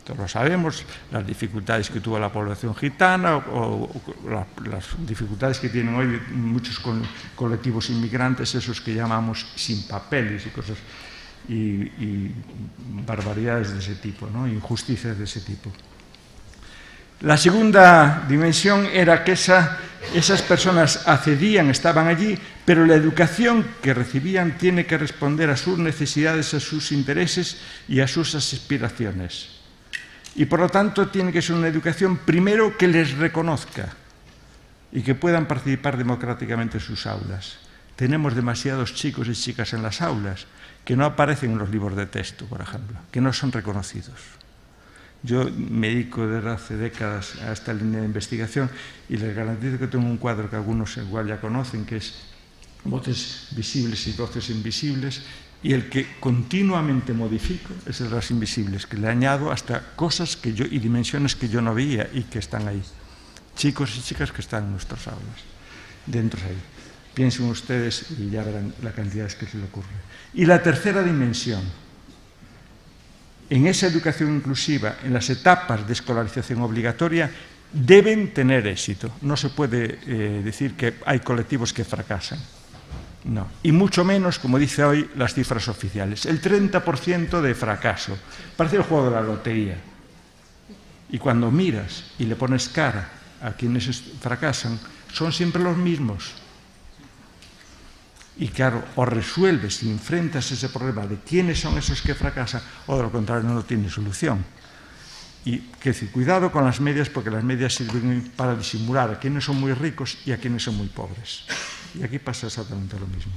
Todos lo sabemos, las dificultades que tuvo la población gitana o las dificultades que tienen hoy muchos colectivos inmigrantes, esos que llamamos sin papeles y cosas y barbaridades de ese tipo, ¿no? Injusticias de ese tipo. La segunda dimensión era que esas personas accedían, estaban allí, pero la educación que recibían tiene que responder a sus necesidades, a sus intereses y a sus aspiraciones. Y por lo tanto tiene que ser una educación primero que les reconozca y que puedan participar democráticamente en sus aulas. Tenemos demasiados chicos y chicas en las aulas que no aparecen en los libros de texto, por ejemplo, que no son reconocidos. Yo me dedico desde hace décadas a esta línea de investigación y les garantizo que tengo un cuadro que algunos igual ya conocen, que es voces visibles y voces invisibles, y el que continuamente modifico es el de las invisibles, que le añado hasta cosas y dimensiones que yo no veía y que están ahí. Chicos y chicas que están en nuestras aulas, dentro de ahí. Piensen ustedes y ya verán la cantidad que se le ocurre. Y la tercera dimensión, en esa educación inclusiva, en las etapas de escolarización obligatoria, deben tener éxito. No se puede decir que hay colectivos que fracasan. No. Y mucho menos, como dice hoy, las cifras oficiales. El 30% de fracaso. Parece el juego de la lotería. Y cuando miras y le pones cara a quienes fracasan son siempre los mismos. Y claro, o resuelves y enfrentas ese problema de quiénes son esos que fracasan, o de lo contrario no tiene solución. Y que decir, cuidado con las medias, porque las medias sirven para disimular a quienes son muy ricos y a quienes son muy pobres. Y aquí pasa exactamente lo mismo.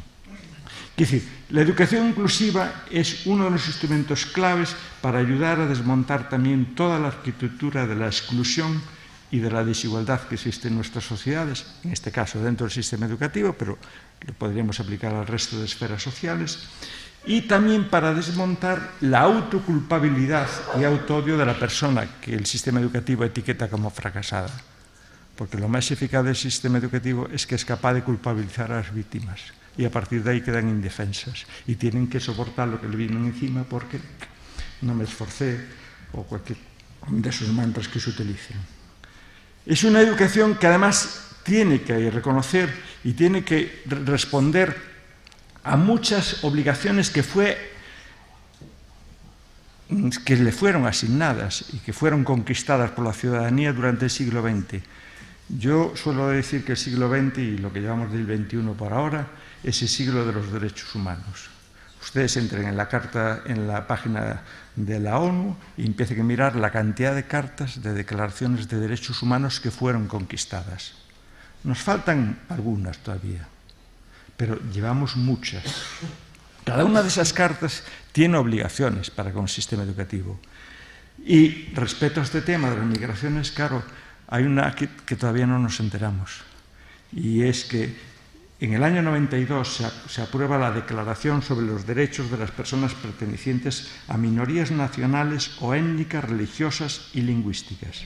Es decir, la educación inclusiva es uno de los instrumentos claves para ayudar a desmontar también toda la arquitectura de la exclusión y de la desigualdad que existe en nuestras sociedades, en este caso dentro del sistema educativo, pero lo podríamos aplicar al resto de esferas sociales, y también para desmontar la autoculpabilidad y autoodio de la persona que el sistema educativo etiqueta como fracasada. Porque lo más eficaz del sistema educativo es que es capaz de culpabilizar a las víctimas y a partir de ahí quedan indefensas y tienen que soportar lo que le vienen encima porque no me esforcé o cualquier de esos mantras que se utilicen. Es una educación que además tiene que reconocer y tiene que responder a muchas obligaciones que le fueron asignadas y que fueron conquistadas por la ciudadanía durante el siglo XX. Yo suelo decir que el siglo XX y lo que llevamos del XXI por ahora es el siglo de los derechos humanos. Ustedes entren en la página de la ONU y empiecen a mirar la cantidad de cartas de declaraciones de derechos humanos que fueron conquistadas. Nos faltan algunas todavía, pero llevamos muchas. Cada una de esas cartas tiene obligaciones para con el sistema educativo. Y respecto a este tema de las migraciones, claro, hay una que todavía no nos enteramos, y es que en el año 92 se aprueba la Declaración sobre los Derechos de las Personas Pertenecientes a Minorías Nacionales o Étnicas, Religiosas y Lingüísticas.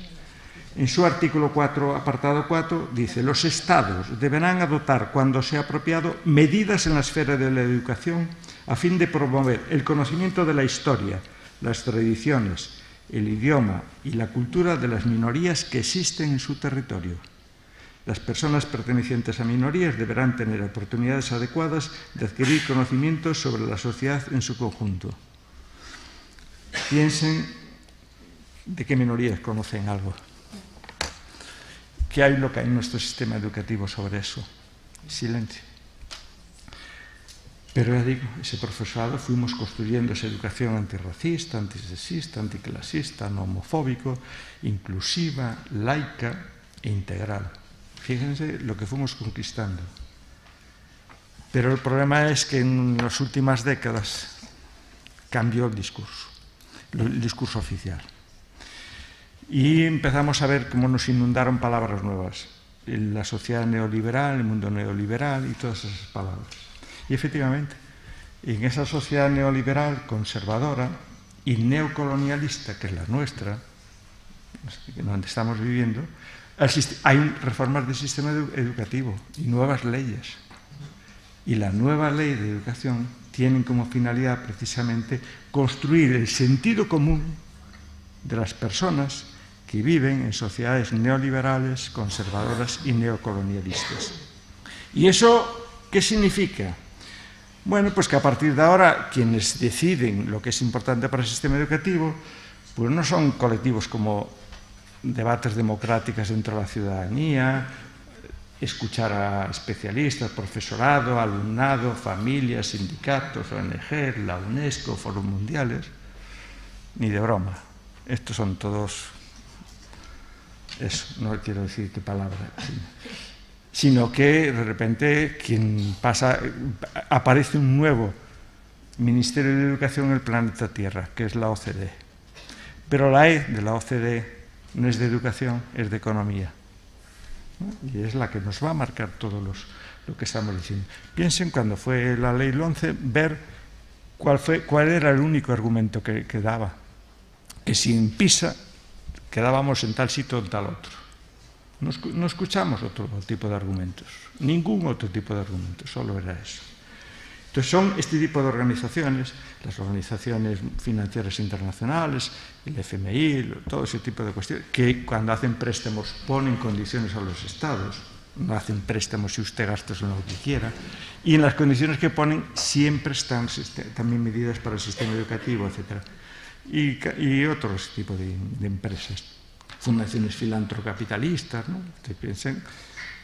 En su artículo 4, apartado 4, dice: los Estados deberán adoptar, cuando sea apropiado, medidas en la esfera de la educación a fin de promover el conocimiento de la historia, las tradiciones, el idioma y la cultura de las minorías que existen en su territorio. Las personas pertenecientes a minorías deberán tener oportunidades adecuadas de adquirir conocimientos sobre la sociedad en su conjunto. Piensen de qué minorías conocen algo. ¿Qué hay lo que hay en nuestro sistema educativo sobre eso? Silencio. Pero ya digo, ese profesorado fuimos construyendo esa educación antirracista, antisexista, anticlasista, no homofóbico, inclusiva, laica e integral. Fíjense lo que fuimos conquistando. Pero el problema es que en las últimas décadas cambió el discurso oficial. Y empezamos a ver cómo nos inundaron palabras nuevas. La sociedad neoliberal, el mundo neoliberal y todas esas palabras. Y efectivamente, en esa sociedad neoliberal, conservadora y neocolonialista, que es la nuestra, donde estamos viviendo, hay reformas del sistema educativo y nuevas leyes. Y la nueva ley de educación tiene como finalidad precisamente construir el sentido común de las personas que viven en sociedades neoliberales, conservadoras y neocolonialistas. ¿Y eso qué significa? Bueno, pues que a partir de ahora quienes deciden lo que es importante para el sistema educativo, pues no son colectivos como debates democráticos dentro de la ciudadanía, escuchar a especialistas, profesorado, alumnado, familias, sindicatos, ONG, la UNESCO, foros mundiales, ni de broma. Estos son todos, eso, no quiero decir qué palabra, sino que de repente aparece un nuevo Ministerio de Educación en el planeta Tierra, que es la OCDE. Pero la E de la OCDE no es de educación, es de economía, ¿no? Y es la que nos va a marcar todo lo que estamos diciendo. Piensen cuando fue la ley 11, ver cuál era el único argumento que daba. Que si en Pisa quedábamos en tal sitio o en tal otro. No escuchamos otro tipo de argumentos, ningún otro tipo de argumentos, solo era eso. Entonces son este tipo de organizaciones, las organizaciones financieras internacionales, el FMI, todo ese tipo de cuestiones, que cuando hacen préstamos ponen condiciones a los estados, no hacen préstamos si usted gasta en lo que quiera, y en las condiciones que ponen siempre están también medidas para el sistema educativo, etc. Y otros tipos de empresas. fundaciones filantrocapitalistas, ¿no? Ustedes piensen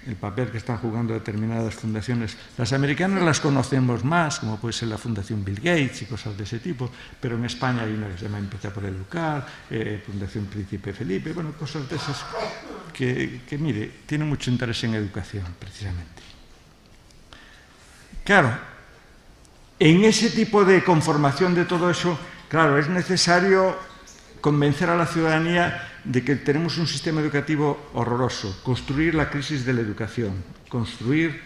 el papel que están jugando determinadas fundaciones. Las americanas las conocemos más, como puede ser la Fundación Bill Gates y cosas de ese tipo, pero en España hay una que se llama Empezar por Educar, Fundación Príncipe Felipe, bueno, cosas de esas que mire, tienen mucho interés en educación, precisamente. Claro, en ese tipo de conformación de todo eso, claro, es necesario convencer a la ciudadanía de que tenemos un sistema educativo horroroso, construir la crisis de la educación, construir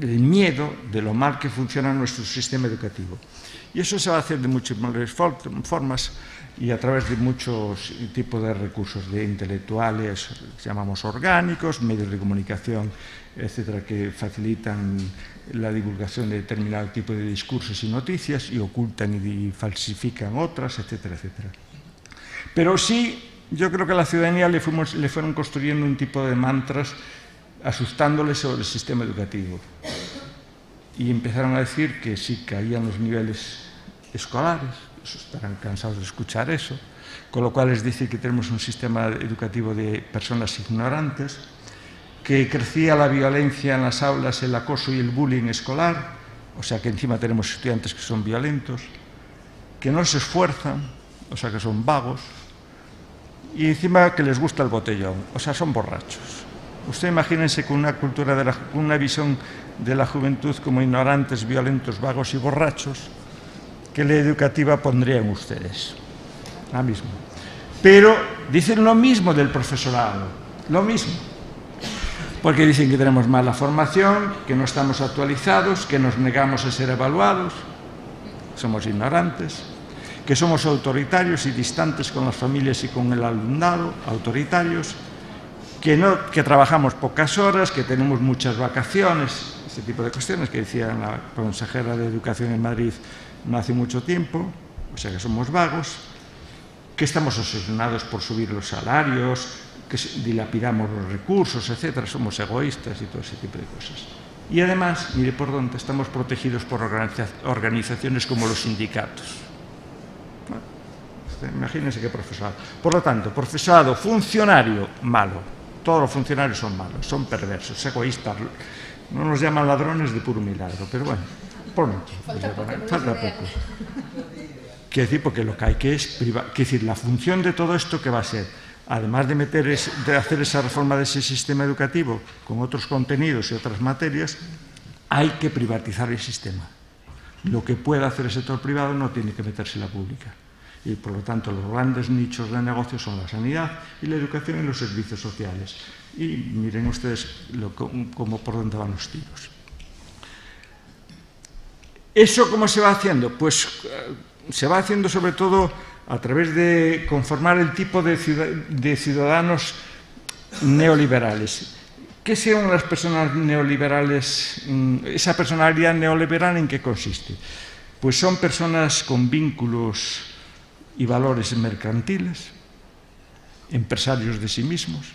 el miedo de lo mal que funciona nuestro sistema educativo. Y eso se va a hacer de múltiples formas y a través de muchos tipos de recursos, de intelectuales, llamamos orgánicos, medios de comunicación, etcétera, que facilitan la divulgación de determinado tipo de discursos y noticias y ocultan y falsifican otras, etcétera, etcétera. Pero sí, yo creo que a la ciudadanía le fueron construyendo un tipo de mantras asustándoles sobre el sistema educativo. Y empezaron a decir que sí caían los niveles escolares, estarán cansados de escuchar eso, con lo cual les dice que tenemos un sistema educativo de personas ignorantes, que crecía la violencia en las aulas, el acoso y el bullying escolar, o sea que encima tenemos estudiantes que son violentos, que no se esfuerzan, o sea que son vagos, y encima que les gusta el botellón, o sea, son borrachos. Usted imagínense con una cultura, una visión de la juventud como ignorantes, violentos, vagos y borrachos, ¿qué ley educativa pondrían ustedes? La misma. Pero dicen lo mismo del profesorado, lo mismo. Porque dicen que tenemos mala formación, que no estamos actualizados, que nos negamos a ser evaluados, somos ignorantes, que somos autoritarios y distantes con las familias y con el alumnado, autoritarios, que trabajamos pocas horas, que tenemos muchas vacaciones, ese tipo de cuestiones que decía la consejera de Educación en Madrid no hace mucho tiempo, o sea que somos vagos, que estamos obsesionados por subir los salarios, que dilapidamos los recursos, etcétera, somos egoístas y todo ese tipo de cosas. Y además, mire por dónde, estamos protegidos por organizaciones como los sindicatos. ¿No? Imagínense qué profesorado. Por lo tanto, profesorado, funcionario, malo. Todos los funcionarios son malos, son perversos, egoístas. No nos llaman ladrones de puro milagro, pero bueno, por mucho. Falta poco. Quiere decir, porque lo que hay que es privar. Quiere decir, la función de todo esto que va a ser, además de hacer esa reforma de ese sistema educativo con otros contenidos y otras materias, hay que privatizar el sistema. Lo que pueda hacer el sector privado no tiene que meterse en la pública. Y por lo tanto los grandes nichos de negocio son la sanidad y la educación y los servicios sociales. Y miren ustedes cómo por dónde van los tiros. ¿Eso cómo se va haciendo? Pues se va haciendo sobre todo a través de conformar el tipo de ciudadanos neoliberales. ¿Qué son las personas neoliberales? ¿Esa personalidad neoliberal en qué consiste? Pues son personas con vínculos y valores mercantiles, empresarios de sí mismos,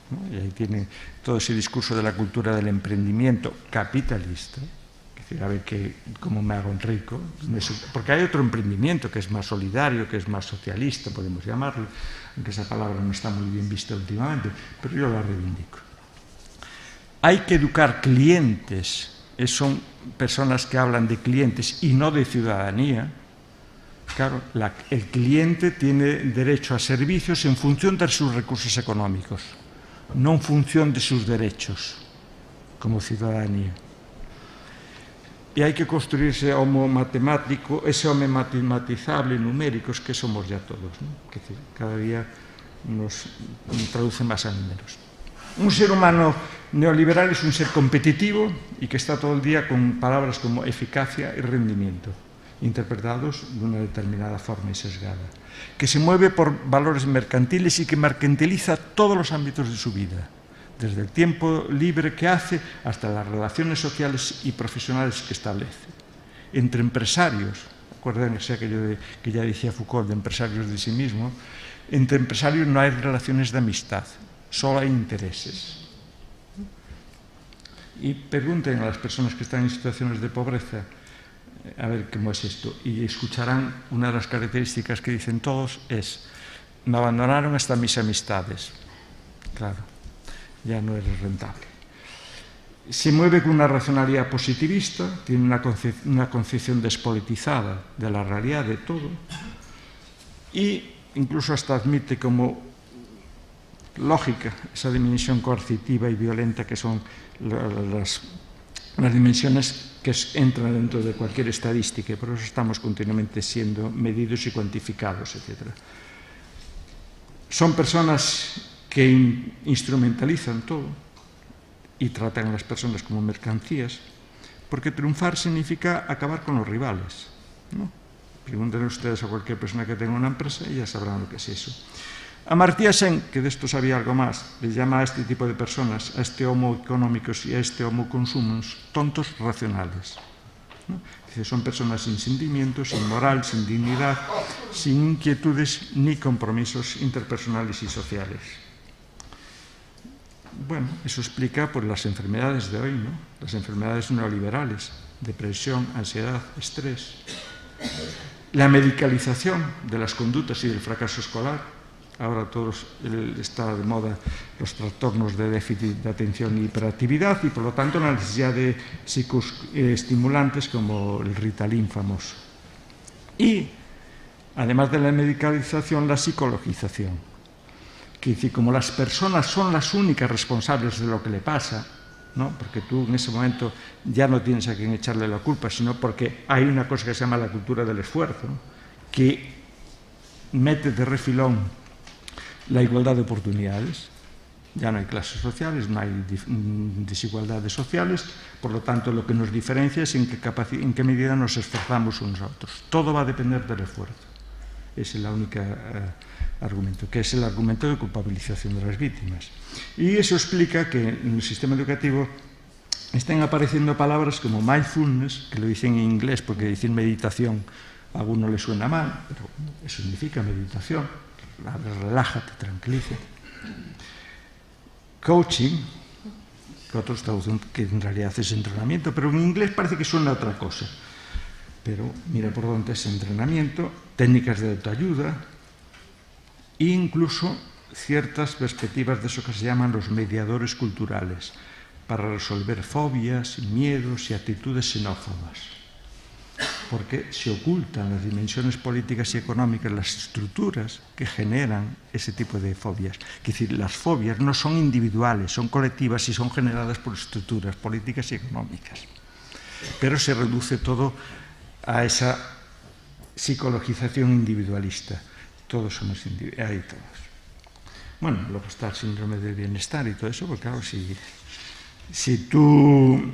¿no? Y ahí tiene todo ese discurso de la cultura del emprendimiento capitalista, es decir, a ver cómo me hago rico, porque hay otro emprendimiento que es más solidario, que es más socialista, podemos llamarlo, aunque esa palabra no está muy bien vista últimamente, pero yo la reivindico. Hay que educar clientes, son personas que hablan de clientes y no de ciudadanía. Claro, el cliente tiene derecho a servicios en función de sus recursos económicos, no en función de sus derechos como ciudadanía. Y hay que construir ese homo matemático, ese homo matematizable, numéricos, que somos ya todos, ¿no? Que cada día nos traduce más a números. Un ser humano neoliberal es un ser competitivo y que está todo el día con palabras como eficacia y rendimiento, interpretados de una determinada forma y sesgada, que se mueve por valores mercantiles y que mercantiliza todos los ámbitos de su vida, desde el tiempo libre que hace hasta las relaciones sociales y profesionales que establece. Entre empresarios, acuérdense aquello que ya decía Foucault, de empresarios de sí mismo, entre empresarios no hay relaciones de amistad, solo hay intereses. Y pregunten a las personas que están en situaciones de pobreza, a ver cómo es esto, y escucharán una de las características que dicen todos es me abandonaron hasta mis amistades. Claro, ya no eres rentable. Se mueve con una racionalidad positivista, tiene una concepción despolitizada de la realidad, de todo, y incluso hasta admite como lógica esa dimensión coercitiva y violenta que son las dimensiones que entran dentro de cualquier estadística, y por eso estamos continuamente siendo medidos y cuantificados, etc. Son personas que instrumentalizan todo y tratan a las personas como mercancías, porque triunfar significa acabar con los rivales, ¿no? Pregúntenle ustedes a cualquier persona que tenga una empresa y ya sabrán lo que es eso. Amartya Sen, que de esto sabía algo más, le llama a este tipo de personas, a este homo económicos y a este homo consumos, tontos racionales, ¿no? Dice, son personas sin sentimientos, sin moral, sin dignidad, sin inquietudes ni compromisos interpersonales y sociales. Bueno, eso explica pues, las enfermedades de hoy, ¿no? Las enfermedades neoliberales, depresión, ansiedad, estrés. La medicalización de las conductas y del fracaso escolar. Ahora está de moda los trastornos de déficit de atención y hiperactividad y por lo tanto la necesidad de psicoestimulantes como el Ritalin famoso. Y además de la medicalización, la psicologización. Que dice, como las personas son las únicas responsables de lo que le pasa, ¿no? Porque tú en ese momento ya no tienes a quien echarle la culpa, sino porque hay una cosa que se llama la cultura del esfuerzo, ¿no? Que mete de refilón la igualdad de oportunidades. Ya no hay clases sociales, no hay desigualdades sociales, por lo tanto lo que nos diferencia es en qué medida nos esforzamos unos a otros. Todo va a depender del esfuerzo. Ese es el único argumento, que es el argumento de culpabilización de las víctimas. Y eso explica que en el sistema educativo estén apareciendo palabras como mindfulness, que lo dicen en inglés porque decir meditación a alguno le suena mal, pero eso significa meditación, relájate, tranquilízate. Coaching, que otros traducen que en realidad es entrenamiento, pero en inglés parece que suena a otra cosa. Pero mira por dónde es entrenamiento, técnicas de autoayuda e incluso ciertas perspectivas de eso que se llaman los mediadores culturales para resolver fobias, miedos y actitudes xenófobas. Porque se ocultan las dimensiones políticas y económicas, las estructuras que generan ese tipo de fobias. Es decir, las fobias no son individuales, son colectivas y son generadas por estructuras políticas y económicas. Pero se reduce todo a esa psicologización individualista. Todos somos individuales, todos. Bueno, luego está el síndrome del bienestar y todo eso, porque claro, si tú...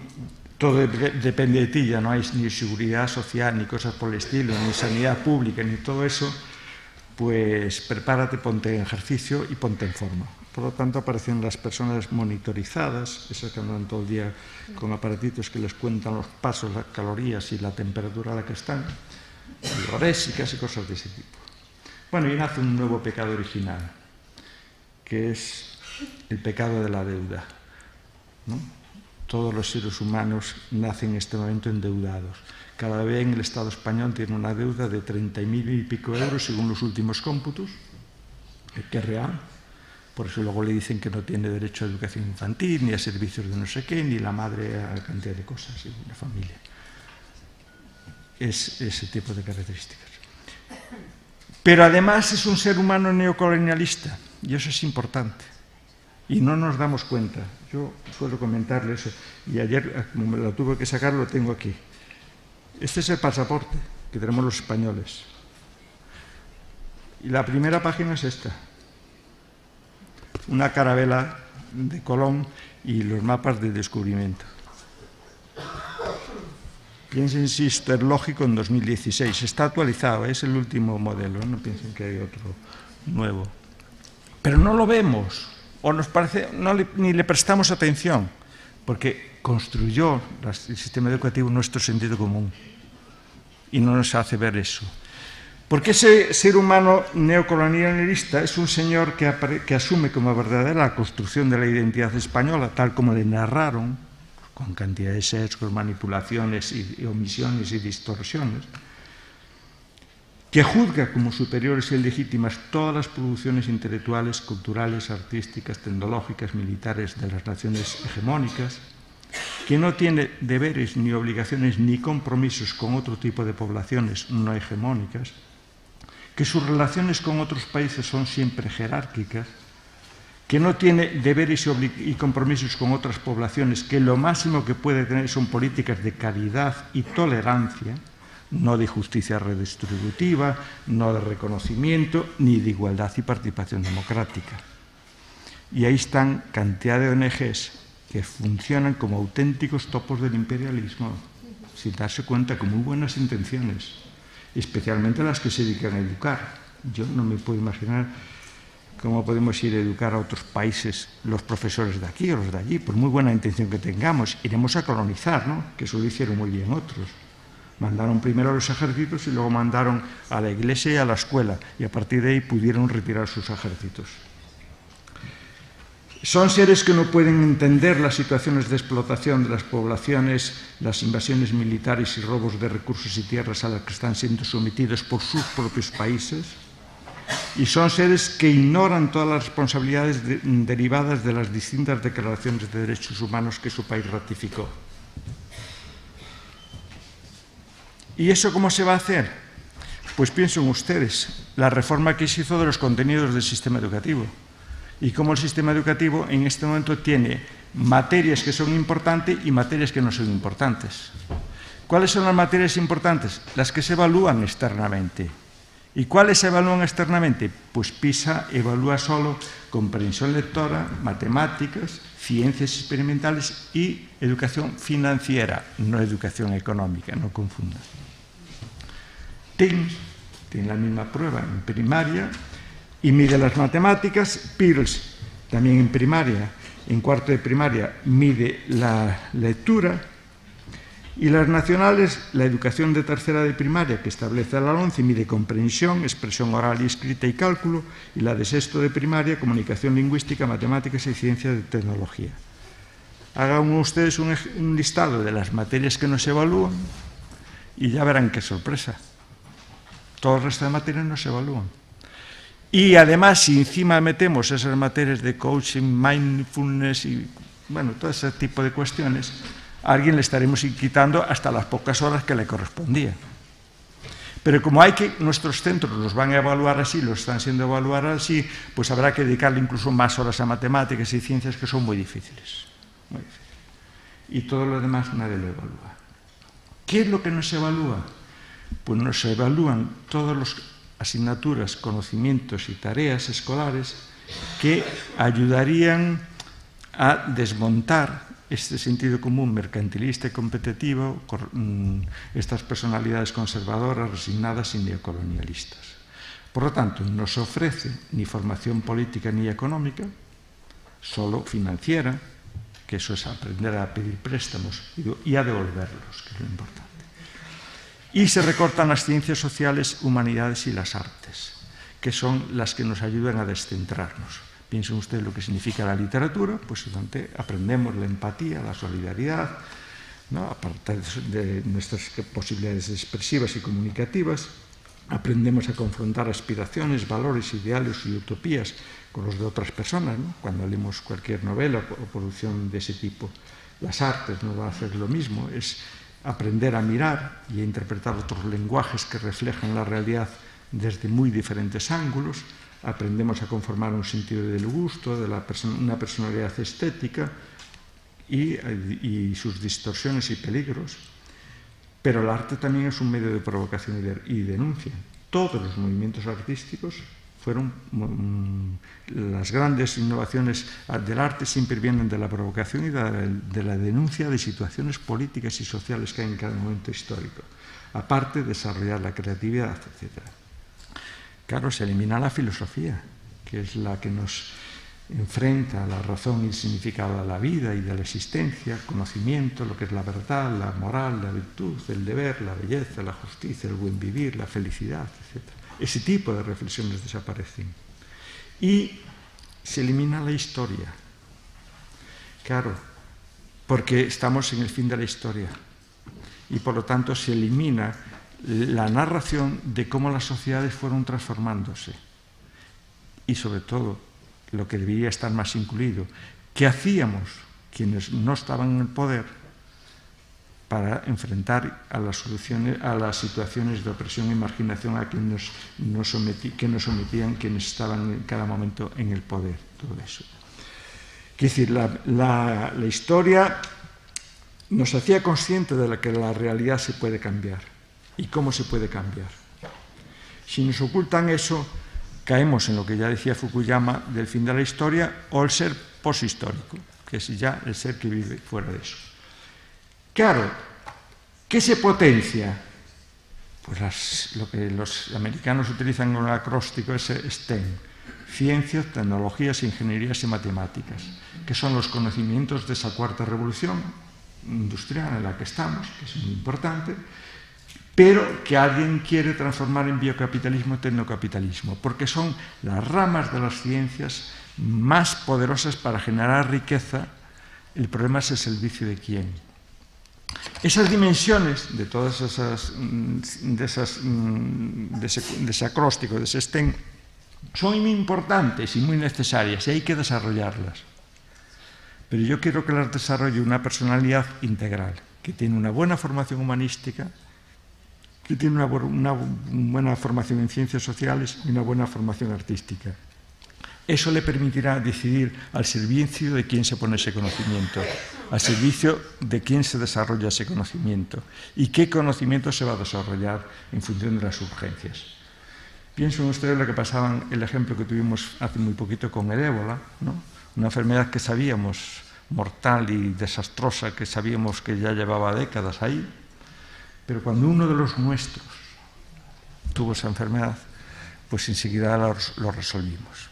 Todo depende de ti, ya no hay ni seguridad social, ni cosas por el estilo, ni sanidad pública, ni todo eso, pues prepárate, ponte en ejercicio y ponte en forma. Por lo tanto, aparecen las personas monitorizadas, esas que andan todo el día con aparatitos que les cuentan los pasos, las calorías y la temperatura a la que están, orésicas y cosas de ese tipo. Bueno, y nace un nuevo pecado original, que es el pecado de la deuda, ¿no? Todos los seres humanos nacen en este momento endeudados. Cada vez en el Estado español tiene una deuda de 30.000 y pico euros según los últimos cómputos, que es real. Por eso luego le dicen que no tiene derecho a educación infantil, ni a servicios de no sé qué, ni la madre a cantidad de cosas, y la familia. Es ese tipo de características. Pero además es un ser humano neocolonialista, y eso es importante. Y no nos damos cuenta. Yo suelo comentarle eso, y ayer, como me lo tuve que sacar, lo tengo aquí. Este es el pasaporte que tenemos los españoles. Y la primera página es esta. Una carabela de Colón y los mapas de descubrimiento. Piensen si esto es lógico en 2016. Está actualizado, es el último modelo, no piensen que hay otro nuevo. Pero no lo vemos. O nos parece, ni le prestamos atención, porque construyó el sistema educativo nuestro sentido común y no nos hace ver eso. Porque ese ser humano neocolonialista es un señor que asume como verdadera la construcción de la identidad española, tal como le narraron, con cantidad de sesgos, manipulaciones y omisiones y distorsiones. que juzga como superiores y legítimas todas las producciones intelectuales, culturales, artísticas, tecnológicas, militares de las naciones hegemónicas, que no tiene deberes ni obligaciones ni compromisos con otro tipo de poblaciones no hegemónicas, que sus relaciones con otros países son siempre jerárquicas, que no tiene deberes y compromisos con otras poblaciones, que lo máximo que puede tener son políticas de caridad y tolerancia, no de justicia redistributiva, no de reconocimiento, ni de igualdad y participación democrática. Y ahí están cantidad de ONGs que funcionan como auténticos topos del imperialismo, sin darse cuenta, con muy buenas intenciones, especialmente las que se dedican a educar. Yo no me puedo imaginar cómo podemos ir a educar a otros países los profesores de aquí o los de allí, por muy buena intención que tengamos. Iremos a colonizar, ¿no? Que eso lo hicieron muy bien otros. Mandaron primero a los ejércitos y luego mandaron a la iglesia y a la escuela, y a partir de ahí pudieron retirar sus ejércitos. Son seres que no pueden entender las situaciones de explotación de las poblaciones, las invasiones militares y robos de recursos y tierras a las que están siendo sometidos por sus propios países, y son seres que ignoran todas las responsabilidades derivadas de las distintas declaraciones de derechos humanos que su país ratificó. ¿Y eso cómo se va a hacer? Pues piensen ustedes, la reforma que se hizo de los contenidos del sistema educativo, y cómo el sistema educativo en este momento tiene materias que son importantes y materias que no son importantes. ¿Cuáles son las materias importantes? Las que se evalúan externamente. ¿Y cuáles se evalúan externamente? Pues PISA evalúa solo comprensión lectora, matemáticas, ciencias experimentales y educación financiera, no educación económica, no confundan. TIMSS tiene la misma prueba en primaria y mide las matemáticas. PIRLS también en primaria, en cuarto de primaria mide la lectura, y las nacionales, la educación de tercera de primaria que establece la LOMCE mide comprensión, expresión oral y escrita y cálculo, y la de sexto de primaria comunicación lingüística, matemáticas y ciencias de tecnología. Hagan ustedes un listado de las materias que no se evalúan y ya verán qué sorpresa. Todo el resto de materias no se evalúan. Y además, si encima metemos esas materias de coaching, mindfulness y, bueno, todo ese tipo de cuestiones, a alguien le estaremos quitando hasta las pocas horas que le correspondía. Pero como nuestros centros los van a evaluar así, los están siendo evaluados así, pues habrá que dedicarle incluso más horas a matemáticas y ciencias que son muy difíciles. Muy difíciles. Y todo lo demás nadie lo evalúa. ¿Qué es lo que no se evalúa? Pues no se evalúan todas las asignaturas, conocimientos y tareas escolares que ayudarían a desmontar este sentido común mercantilista y competitivo, estas personalidades conservadoras, resignadas y neocolonialistas. Por lo tanto, no se ofrece ni formación política ni económica, solo financiera, que eso es aprender a pedir préstamos y a devolverlos, que es lo importante. Y se recortan las ciencias sociales, humanidades y las artes, que son las que nos ayudan a descentrarnos. Piensen ustedes lo que significa la literatura, pues donde aprendemos la empatía, la solidaridad, ¿no? Aparte de nuestras posibilidades expresivas y comunicativas, aprendemos a confrontar aspiraciones, valores, ideales y utopías con los de otras personas, ¿no? Cuando leemos cualquier novela o producción de ese tipo. Las artes nos van a hacer lo mismo, es aprender a mirar y a interpretar otros lenguajes que reflejan la realidad desde muy diferentes ángulos. Aprendemos a conformar un sentido del gusto, de una personalidad estética y sus distorsiones y peligros. Pero el arte también es un medio de provocación y denuncia. Todos los movimientos artísticos fueron las grandes innovaciones del arte, siempre vienen de la provocación y de la denuncia de situaciones políticas y sociales que hay en cada momento histórico, aparte de desarrollar la creatividad, etc. Claro, se elimina la filosofía, que es la que nos enfrenta a la razón y el significado de la vida y de la existencia, conocimiento, lo que es la verdad, la moral, la virtud, el deber, la belleza, la justicia, el buen vivir, la felicidad, etc. Ese tipo de reflexiones desaparecen. Y se elimina la historia. Claro, porque estamos en el fin de la historia. Y por lo tanto se elimina la narración de cómo las sociedades fueron transformándose y, sobre todo, lo que debería estar más incluido, qué hacíamos quienes no estaban en el poder para enfrentar a las situaciones de opresión y marginación a que nos sometían quienes estaban en cada momento en el poder. Todo eso. Quiero decir, la historia nos hacía consciente de que la realidad se puede cambiar y cómo se puede cambiar. Si nos ocultan eso, caemos en lo que ya decía Fukuyama del fin de la historia o el ser poshistórico, que es ya el ser que vive fuera de eso. Claro, ¿qué se potencia? Pues lo que los americanos utilizan en el acróstico es STEM, ciencias, tecnologías, ingenierías y matemáticas, que son los conocimientos de esa cuarta revolución industrial en la que estamos, que es muy importante, pero que alguien quiere transformar en biocapitalismo y tecnocapitalismo, porque son las ramas de las ciencias más poderosas para generar riqueza. El problema es el servicio de quién. Esas dimensiones de todas esas, de ese acróstico, de ese STEM, son muy importantes y muy necesarias y hay que desarrollarlas. Pero yo quiero que las desarrolle una personalidad integral, que tiene una buena formación humanística, que tiene una buena formación en ciencias sociales y una buena formación artística. Eso le permitirá decidir al servicio de quién se pone ese conocimiento, al servicio de quién se desarrolla ese conocimiento y qué conocimiento se va a desarrollar en función de las urgencias. Piensen ustedes lo que pasaba en el ejemplo que tuvimos hace muy poquito con el ébola, ¿no? Una enfermedad que sabíamos mortal y desastrosa, que sabíamos que ya llevaba décadas ahí, pero cuando uno de los nuestros tuvo esa enfermedad, pues enseguida lo resolvimos.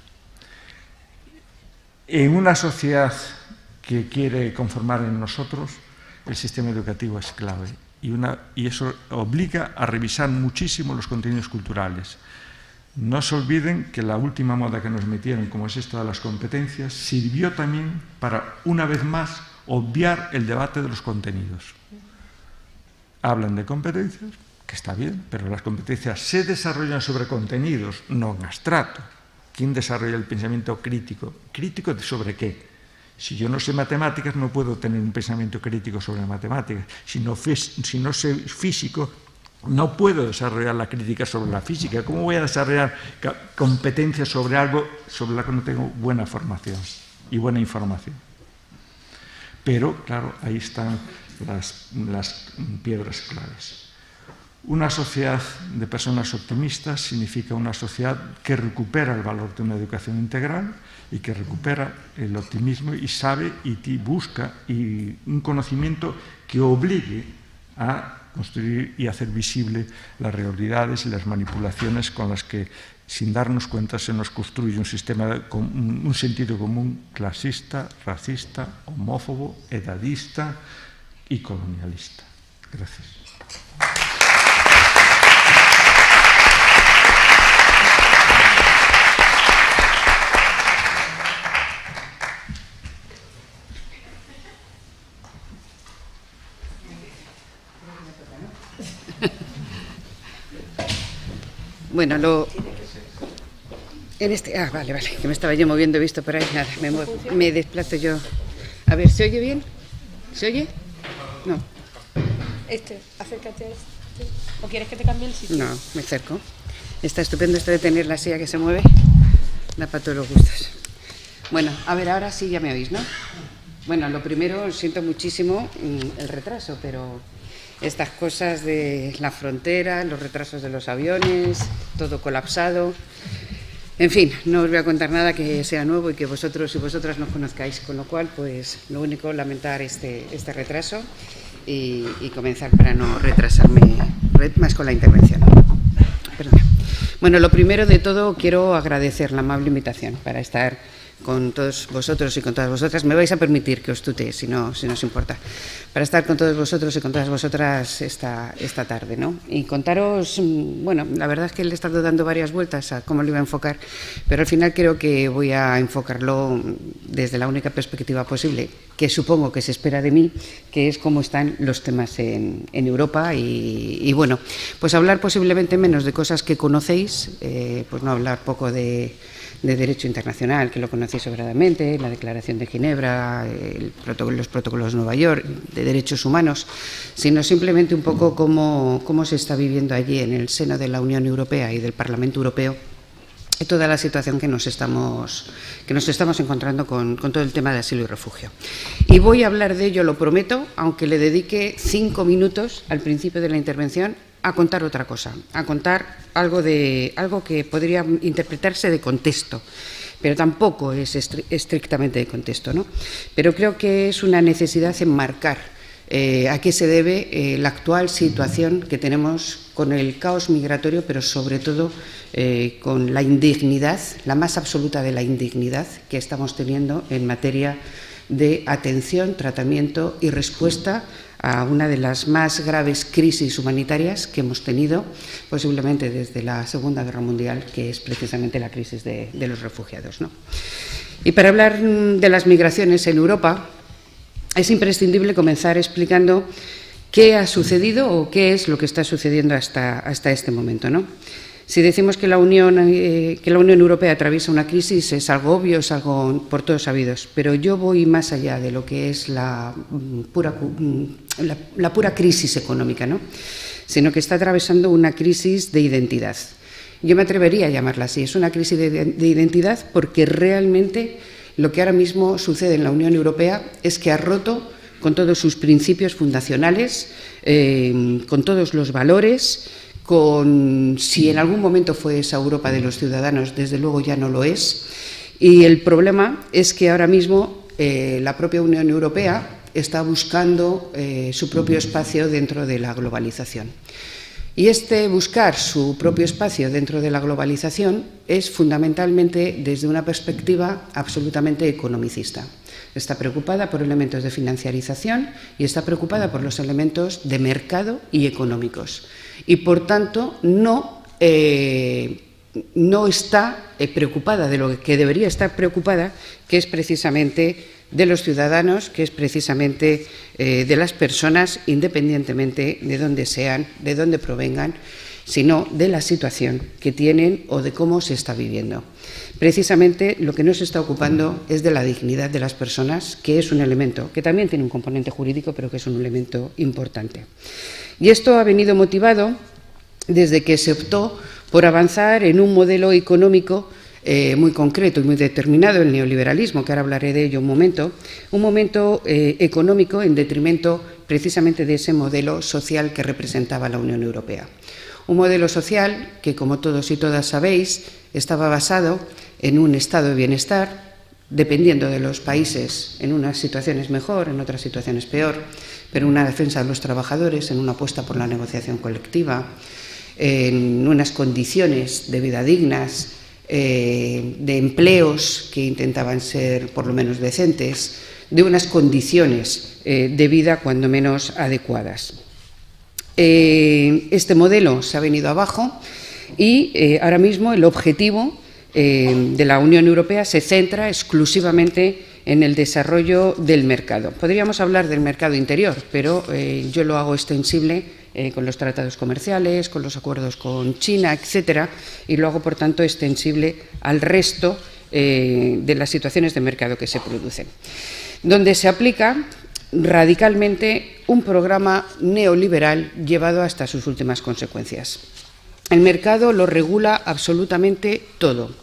En una sociedad que quiere conformar en nosotros, el sistema educativo es clave y eso obliga a revisar muchísimo los contenidos culturales. No se olviden que la última moda que nos metieron, como es esta de las competencias, sirvió también para, una vez más, obviar el debate de los contenidos. Hablan de competencias, que está bien, pero las competencias se desarrollan sobre contenidos, no en abstracto. ¿Quién desarrolla el pensamiento crítico? ¿Crítico sobre qué? Si yo no sé matemáticas, no puedo tener un pensamiento crítico sobre matemáticas. Si no sé físico, no puedo desarrollar la crítica sobre la física. ¿Cómo voy a desarrollar competencias sobre algo sobre lo que no tengo buena formación y buena información? Pero, claro, ahí están las piedras claves. Una sociedad de personas optimistas significa una sociedad que recupera el valor de una educación integral y que recupera el optimismo y sabe y busca un conocimiento que obligue a construir y hacer visible las realidades y las manipulaciones con las que, sin darnos cuenta, se nos construye un sistema, un sentido común clasista, racista, homófobo, edadista y colonialista. Gracias. Bueno, vale, que me estaba yo moviendo, he visto por ahí, nada, me desplazo yo. A ver, ¿se oye bien? ¿Se oye? No. Acércate a este. ¿O quieres que te cambie el sitio? No, me acerco. Está estupendo esto de tener la silla que se mueve. Da para todos los gustos. Bueno, a ver, ahora sí ya me oís, ¿no? Bueno, lo primero, siento muchísimo el retraso, pero estas cosas de la frontera, los retrasos de los aviones, todo colapsado. En fin, no os voy a contar nada que sea nuevo y que vosotros y vosotras no conozcáis, con lo cual, pues, lo único, lamentar este retraso y comenzar para no retrasarme más con la intervención. Perdón. Bueno, lo primero de todo, quiero agradecer la amable invitación para estar con todos vosotros y con todas vosotras. Me vais a permitir que os tutee, si no os importa, para estar con todos vosotros y con todas vosotras esta tarde, ¿no? Y contaros, bueno, la verdad es que le he estado dando varias vueltas a cómo lo iba a enfocar, pero al final creo que voy a enfocarlo desde la única perspectiva posible, que supongo que se espera de mí, que es cómo están los temas en Europa y bueno, pues hablar posiblemente menos de cosas que conocéis, pues no hablar poco de derecho internacional, que lo conocéis sobradamente, la Declaración de Ginebra, los protocolos de Nueva York, de derechos humanos, sino simplemente un poco cómo se está viviendo allí en el seno de la Unión Europea y del Parlamento Europeo toda la situación que nos estamos encontrando con todo el tema de asilo y refugio. Y voy a hablar de ello, lo prometo, aunque le dedique 5 minutos al principio de la intervención a contar otra cosa, a contar algo que podría interpretarse de contexto, pero tampoco es estrictamente de contexto, ¿no? Pero creo que es una necesidad enmarcar a qué se debe la actual situación que tenemos con el caos migratorio, pero sobre todo con la indignidad, la más absoluta de la indignidad que estamos teniendo en materia de atención, tratamiento y respuesta a una de las más graves crisis humanitarias que hemos tenido, posiblemente desde la Segunda Guerra Mundial, que es precisamente la crisis de los refugiados, ¿no? Y para hablar de las migraciones en Europa, es imprescindible comenzar explicando qué ha sucedido o qué es lo que está sucediendo hasta este momento, ¿no? Si decimos que la Unión Europea atraviesa una crisis, es algo obvio, es algo por todos sabidos, pero yo voy más allá de lo que es la pura crisis económica, ¿no? Sino que está atravesando una crisis de identidad. Yo me atrevería a llamarla así, es una crisis de identidad porque realmente lo que ahora mismo sucede en la Unión Europea es que ha roto con todos sus principios fundacionales, con todos los valores, si en algún momento fue esa Europa de los ciudadanos, desde luego ya no lo es. Y el problema es que ahora mismo la propia Unión Europea está buscando su propio espacio dentro de la globalización. Y buscar su propio espacio dentro de la globalización es fundamentalmente desde una perspectiva absolutamente economicista. Está preocupada por elementos de financiarización y está preocupada por los elementos de mercado y económicos. Y, por tanto, no está preocupada de lo que debería estar preocupada, que es precisamente de los ciudadanos, que es precisamente de las personas, independientemente de dónde sean, de dónde provengan, sino de la situación que tienen o de cómo se está viviendo. Precisamente lo que no se está ocupando es de la dignidad de las personas, que es un elemento que también tiene un componente jurídico, pero que es un elemento importante. Y esto ha venido motivado desde que se optó por avanzar en un modelo económico muy concreto y muy determinado, el neoliberalismo, que ahora hablaré de ello un momento económico en detrimento precisamente de ese modelo social que representaba la Unión Europea. Un modelo social que, como todos y todas sabéis, estaba basado en un estado de bienestar, dependiendo de los países, en unas situaciones mejor, en otras situaciones peor, pero una defensa de los trabajadores, en una apuesta por la negociación colectiva, en unas condiciones de vida dignas, de empleos que intentaban ser por lo menos decentes, de unas condiciones de vida cuando menos adecuadas. Este modelo se ha venido abajo y ahora mismo el objetivo de la Unión Europea se centra exclusivamente en el desarrollo del mercado. Podríamos hablar del mercado interior, pero yo lo hago extensible con los tratados comerciales, con los acuerdos con China, etcétera, y lo hago, por tanto, extensible al resto de las situaciones de mercado que se producen, donde se aplica radicalmente un programa neoliberal llevado hasta sus últimas consecuencias. El mercado lo regula absolutamente todo.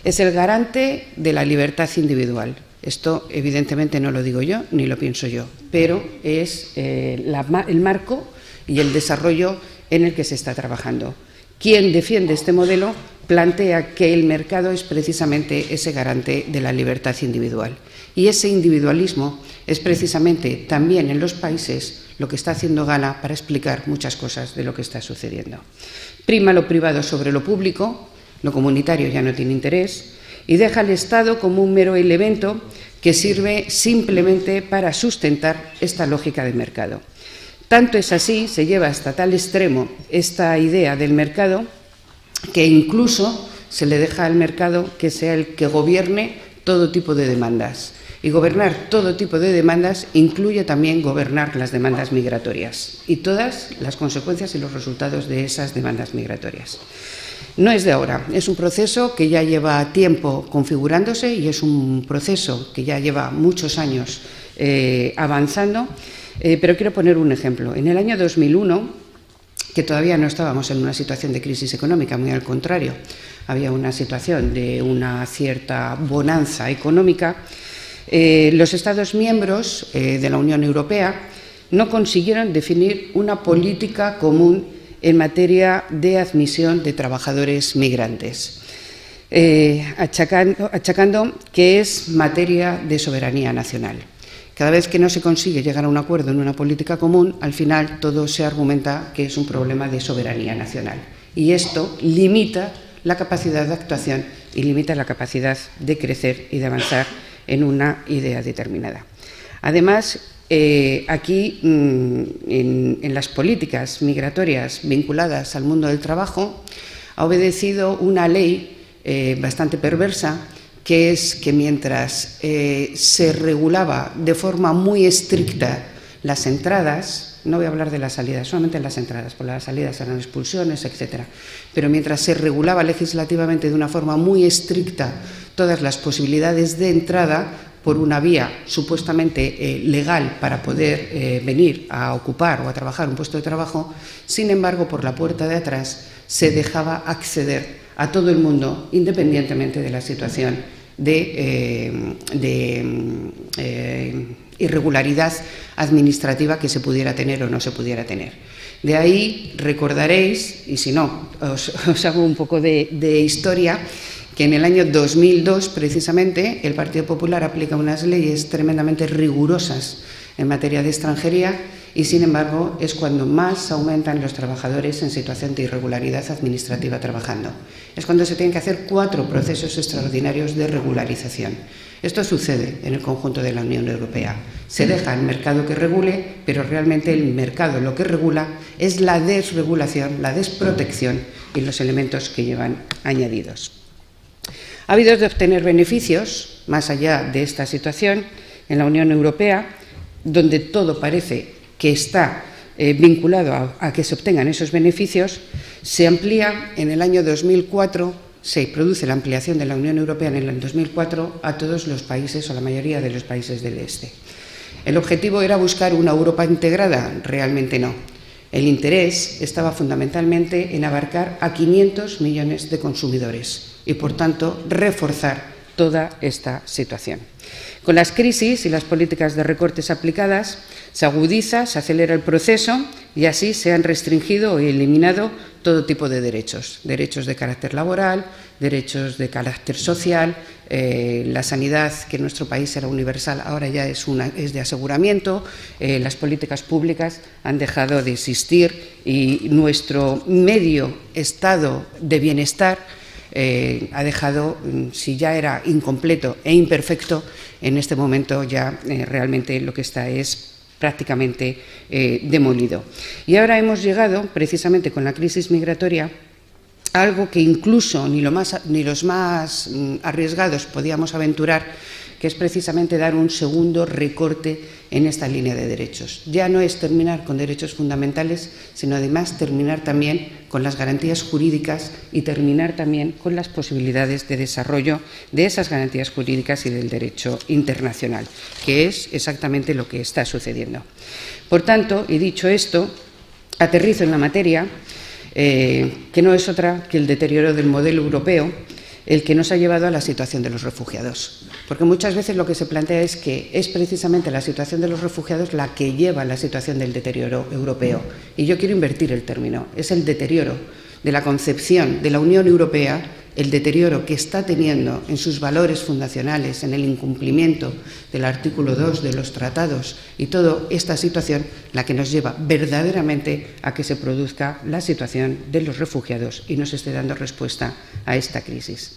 Es el garante de la libertad individual. Esto, evidentemente, no lo digo yo ni lo pienso yo, pero es el marco y el desarrollo en el que se está trabajando. Quien defiende este modelo plantea que el mercado es precisamente ese garante de la libertad individual. Y ese individualismo es precisamente también en los países lo que está haciendo gala para explicar muchas cosas de lo que está sucediendo. Prima lo privado sobre lo público, lo comunitario ya no tiene interés, y deja al Estado como un mero elemento que sirve simplemente para sustentar esta lógica de mercado. Tanto es así, se lleva hasta tal extremo esta idea del mercado, que incluso se le deja al mercado que sea el que gobierne todo tipo de demandas. Y gobernar todo tipo de demandas incluye también gobernar las demandas migratorias y todas las consecuencias y los resultados de esas demandas migratorias. No es de ahora, es un proceso que ya lleva tiempo configurándose y es un proceso que ya lleva muchos años avanzando, pero quiero poner un ejemplo. En el año 2001, que todavía no estábamos en una situación de crisis económica, muy al contrario, había una situación de una cierta bonanza económica, los Estados miembros de la Unión Europea no consiguieron definir una política común en materia de admisión de trabajadores migrantes, achacando que es materia de soberanía nacional. Cada vez que no se consigue llegar a un acuerdo en una política común, al final todo se argumenta que es un problema de soberanía nacional. Y esto limita la capacidad de actuación y limita la capacidad de crecer y de avanzar en una idea determinada. Además, aquí, en las políticas migratorias vinculadas al mundo del trabajo, ha obedecido una ley bastante perversa, que es que mientras se regulaba de forma muy estricta las entradas, no voy a hablar de las salidas, solamente las entradas, porque las salidas eran expulsiones, etc. Pero mientras se regulaba legislativamente de una forma muy estricta todas las posibilidades de entrada por una vía supuestamente legal para poder venir a ocupar o a trabajar un puesto de trabajo, sin embargo, por la puerta de atrás se dejaba acceder a todo el mundo, independientemente de la situación de irregularidad administrativa que se pudiera tener o no se pudiera tener. De ahí recordaréis, y si no, os hago un poco de historia, que en el año 2002, precisamente, el Partido Popular aplica unas leyes tremendamente rigurosas en materia de extranjería y, sin embargo, es cuando más aumentan los trabajadores en situación de irregularidad administrativa trabajando. Es cuando se tienen que hacer 4 procesos extraordinarios de regularización. Esto sucede en el conjunto de la Unión Europea. Se deja el mercado que regule, pero realmente el mercado lo que regula es la desregulación, la desprotección y los elementos que llevan añadidos. Ávidos de obtener beneficios, más allá de esta situación, en la Unión Europea, donde todo parece que está vinculado a que se obtengan esos beneficios, se amplía en el año 2004, se produce la ampliación de la Unión Europea en el 2004 a todos los países o la mayoría de los países del este. ¿El objetivo era buscar una Europa integrada? Realmente no. El interés estaba fundamentalmente en abarcar a 500 millones de consumidores y, por tanto, reforzar toda esta situación. Con las crisis y las políticas de recortes aplicadas, se agudiza, se acelera el proceso y así se han restringido o eliminado todo tipo de derechos. Derechos de carácter laboral, derechos de carácter social, la sanidad, que en nuestro país era universal, ahora ya es de aseguramiento, las políticas públicas han dejado de existir y nuestro medio estado de bienestar ha dejado, si ya era incompleto e imperfecto, en este momento ya realmente lo que está es prácticamente demolido. Y ahora hemos llegado, precisamente con la crisis migratoria, a algo que incluso ni los más arriesgados podíamos aventurar, que es precisamente dar un segundo recorte en esta línea de derechos. Ya no es terminar con derechos fundamentales, sino además terminar también con las garantías jurídicas y terminar también con las posibilidades de desarrollo de esas garantías jurídicas y del derecho internacional, que es exactamente lo que está sucediendo. Por tanto, y dicho esto, aterrizo en la materia, que no es otra que el deterioro del modelo europeo, el que nos ha llevado a la situación de los refugiados. Porque muchas veces lo que se plantea es que es precisamente la situación de los refugiados la que lleva a la situación del deterioro europeo. Y yo quiero invertir el término. Es el deterioro de la concepción de la Unión Europea el deterioro que está teniendo en sus valores fundacionales, en el incumplimiento del artículo 2 de los tratados y toda esta situación la que nos lleva verdaderamente a que se produzca la situación de los refugiados y nos esté dando respuesta a esta crisis.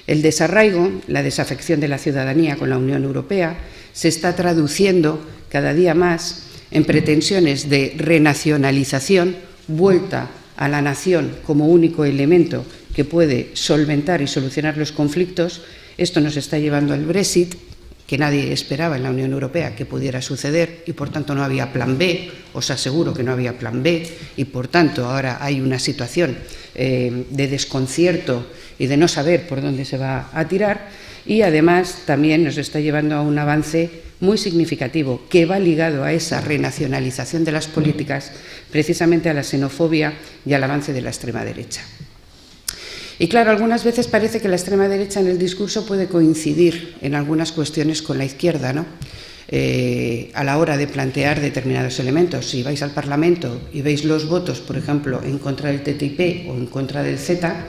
El desarraigo, la desafección de la ciudadanía con la Unión Europea se está traduciendo cada día más en pretensiones de renacionalización, vuelta a la nación como único elemento que puede solventar y solucionar los conflictos. Esto nos está llevando al Brexit, que nadie esperaba en la Unión Europea que pudiera suceder y por tanto no había plan B, os aseguro que no había plan B y por tanto ahora hay una situación de desconcierto y de no saber por dónde se va a tirar y además también nos está llevando a un avance muy significativo que va ligado a esa renacionalización de las políticas, precisamente a la xenofobia y al avance de la extrema derecha. Y claro, algunas veces parece que la extrema derecha en el discurso puede coincidir en algunas cuestiones con la izquierda, ¿no? A la hora de plantear determinados elementos. Si vais al Parlamento y veis los votos, por ejemplo, en contra del TTIP o en contra del CETA,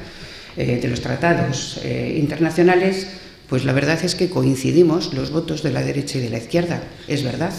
de los tratados internacionales, pues la verdad es que coincidimos los votos de la derecha y de la izquierda, es verdad,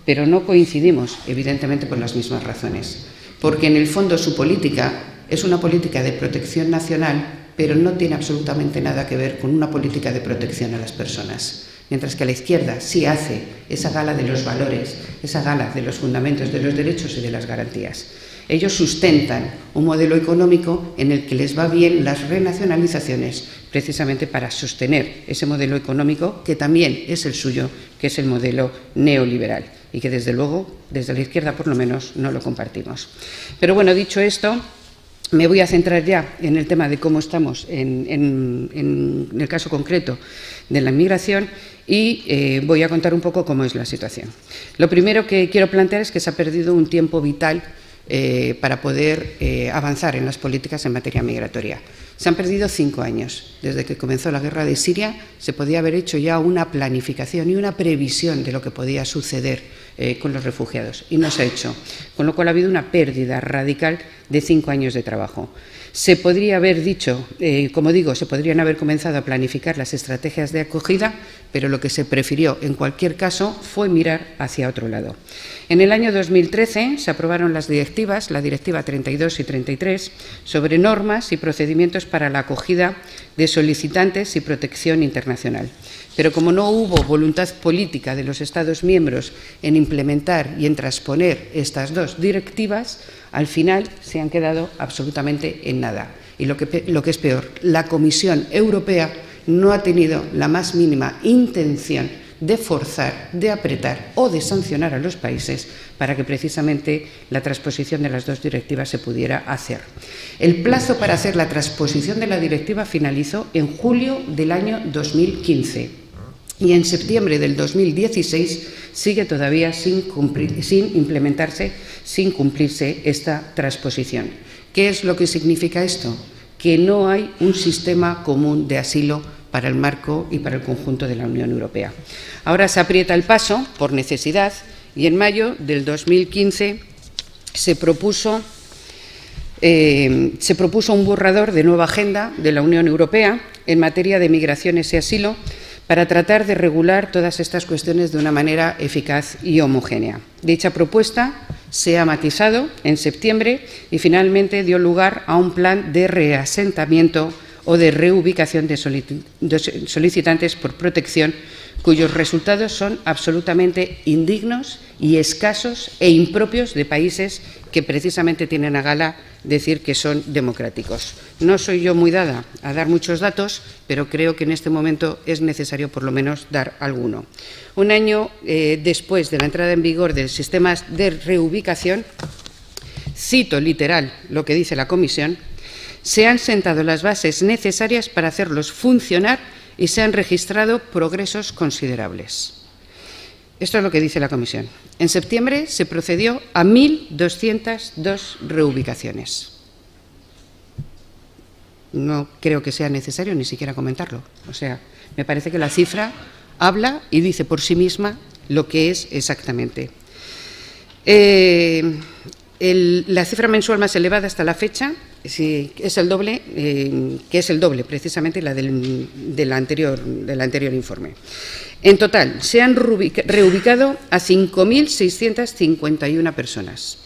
pero no coincidimos, evidentemente, por las mismas razones. Porque en el fondo su política es una política de protección nacional, pero no tiene absolutamente nada que ver con una política de protección a las personas. Mientras que la izquierda sí hace esa gala de los valores, esa gala de los fundamentos de los derechos y de las garantías. Ellos sustentan un modelo económico en el que les va bien las renacionalizaciones, precisamente para sostener ese modelo económico que también es el suyo, que es el modelo neoliberal y que desde luego, desde la izquierda por lo menos, no lo compartimos. Pero bueno, dicho esto, me voy a centrar ya en el tema de cómo estamos en el caso concreto de la inmigración y voy a contar un poco cómo es la situación. Lo primero que quiero plantear es que se ha perdido un tiempo vital para poder avanzar en las políticas en materia migratoria. Se han perdido 5 años. Desde que comenzó la guerra de Siria se podía haber hecho ya una planificación y una previsión de lo que podía suceder con los refugiados y no se ha hecho, con lo cual ha habido una pérdida radical de 5 años de trabajo. Se podría haber dicho, como digo, se podrían haber comenzado a planificar las estrategias de acogida, pero lo que se prefirió en cualquier caso fue mirar hacia otro lado. En el año 2013 se aprobaron las directivas, la Directiva 32 y 33, sobre normas y procedimientos para la acogida de solicitantes y protección internacional. Pero como no hubo voluntad política de los Estados miembros en implementar y en transponer estas dos directivas, al final se han quedado absolutamente en nada. Y lo que es peor, la Comisión Europea no ha tenido la más mínima intención de forzar, de apretar o de sancionar a los países para que precisamente la transposición de las dos directivas se pudiera hacer. El plazo para hacer la transposición de la directiva finalizó en julio del año 2015 y en septiembre del 2016 sigue todavía sin implementarse, sin cumplirse esta transposición. ¿Qué es lo que significa esto? Que no hay un sistema común de asilo para el marco y para el conjunto de la Unión Europea. Ahora se aprieta el paso por necesidad y en mayo del 2015 se propuso un borrador de nueva agenda de la Unión Europea en materia de migraciones y asilo para tratar de regular todas estas cuestiones de una manera eficaz y homogénea. Dicha propuesta se ha matizado en septiembre y finalmente dio lugar a un plan de reasentamiento o de reubicación de solicitantes por protección cuyos resultados son absolutamente indignos y escasos e impropios de países que precisamente tienen a gala decir que son democráticos. No soy yo muy dada a dar muchos datos, pero creo que en este momento es necesario por lo menos dar alguno. Un año después de la entrada en vigor del sistema de reubicación, cito literal lo que dice la Comisión, se han sentado las bases necesarias para hacerlos funcionar y se han registrado progresos considerables. Esto es lo que dice la Comisión. En septiembre se procedió a 1.202 reubicaciones. No creo que sea necesario ni siquiera comentarlo. O sea, me parece que la cifra habla y dice por sí misma lo que es exactamente. La cifra mensual más elevada hasta la fecha sí, es el doble, que es el doble precisamente la del anterior informe. En total, se han reubicado a 5.651 personas.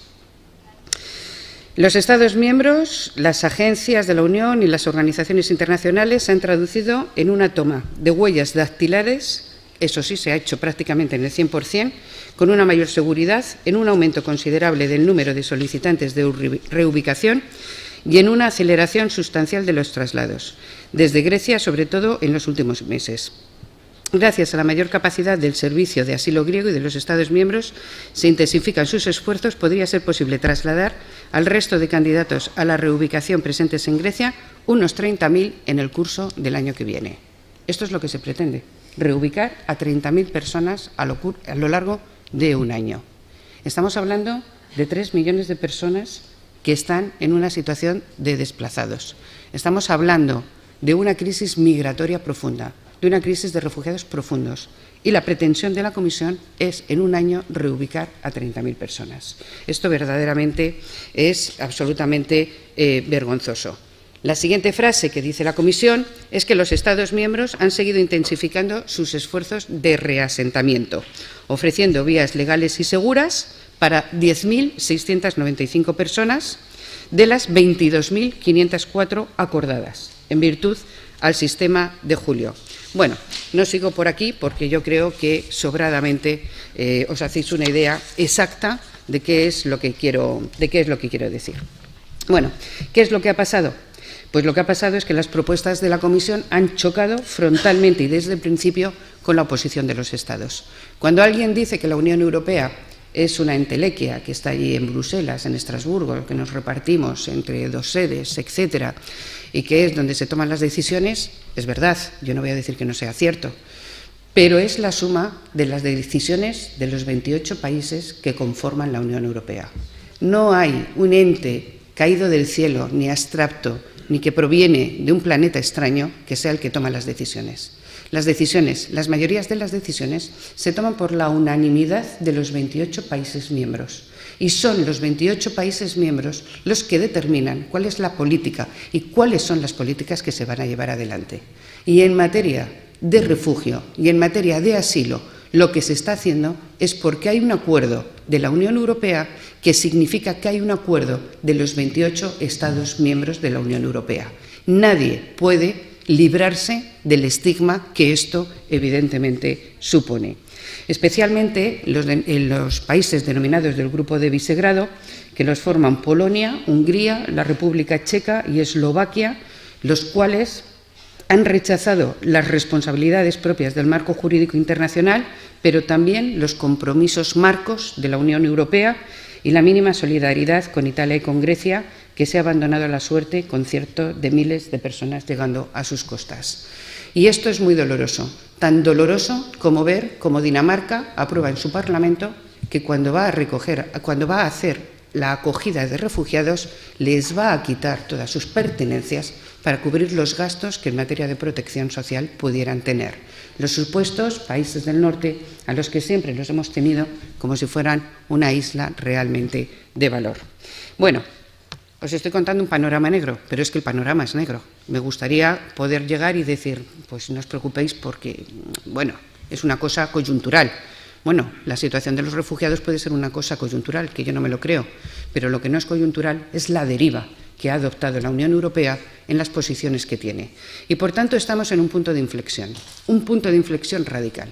Los Estados miembros, las agencias de la Unión y las organizaciones internacionales se han traducido en una toma de huellas dactilares, eso sí, se ha hecho prácticamente en el 100%, con una mayor seguridad, en un aumento considerable del número de solicitantes de reubicación y en una aceleración sustancial de los traslados, desde Grecia, sobre todo en los últimos meses. Gracias a la mayor capacidad del Servicio de Asilo griego y de los Estados miembros, se intensifican sus esfuerzos, podría ser posible trasladar al resto de candidatos a la reubicación presentes en Grecia unos 30.000 en el curso del año que viene. Esto es lo que se pretende, reubicar a 30.000 personas a lo largo de un año. Estamos hablando de 3 millones de personas que están en una situación de desplazados. Estamos hablando de una crisis migratoria profunda, de una crisis de refugiados profundos, y la pretensión de la Comisión es en un año reubicar a 30.000 personas. Esto verdaderamente es absolutamente vergonzoso. La siguiente frase que dice la Comisión es que los Estados miembros han seguido intensificando sus esfuerzos de reasentamiento, ofreciendo vías legales y seguras para 10.695 personas de las 22.504 acordadas, en virtud al sistema de julio. Bueno, no sigo por aquí porque yo creo que sobradamente os hacéis una idea exacta de qué es lo que quiero decir. Bueno, ¿qué es lo que ha pasado? Pues lo que ha pasado es que las propuestas de la Comisión han chocado frontalmente y desde el principio con la oposición de los Estados. Cuando alguien dice que la Unión Europea es una entelequia que está allí en Bruselas, en Estrasburgo, que nos repartimos entre dos sedes, etcétera, y que es donde se toman las decisiones, es verdad, yo no voy a decir que no sea cierto, pero es la suma de las decisiones de los 28 países que conforman la Unión Europea. No hay un ente caído del cielo, ni abstracto, ni que proviene de un planeta extraño que sea el que toma las decisiones. Las mayorías de las decisiones se toman por la unanimidad de los 28 países miembros. Y son los 28 países miembros los que determinan cuál es la política y cuáles son las políticas que se van a llevar adelante. Y en materia de refugio y en materia de asilo, lo que se está haciendo es porque hay un acuerdo de la Unión Europea que significa que hay un acuerdo de los 28 Estados miembros de la Unión Europea. Nadie puede librarse del estigma que esto evidentemente supone. Especialmente los países denominados del Grupo de Visegrado, que los forman Polonia, Hungría, la República Checa y Eslovaquia, los cuales han rechazado las responsabilidades propias del marco jurídico internacional, pero también los compromisos marcos de la Unión Europea y la mínima solidaridad con Italia y con Grecia, que se ha abandonado a la suerte con concierto de miles de personas llegando a sus costas. Y esto es muy doloroso, tan doloroso como ver cómo Dinamarca aprueba en su Parlamento que cuando va a hacer la acogida de refugiados, les va a quitar todas sus pertenencias para cubrir los gastos que en materia de protección social pudieran tener. Los supuestos países del norte a los que siempre los hemos tenido como si fueran una isla realmente de valor. Bueno, os estoy contando un panorama negro, pero es que el panorama es negro. Me gustaría poder llegar y decir, pues no os preocupéis porque, bueno, es una cosa coyuntural. Bueno, la situación de los refugiados puede ser una cosa coyuntural, que yo no me lo creo, pero lo que no es coyuntural es la deriva que ha adoptado la Unión Europea en las posiciones que tiene. Y, por tanto, estamos en un punto de inflexión radical.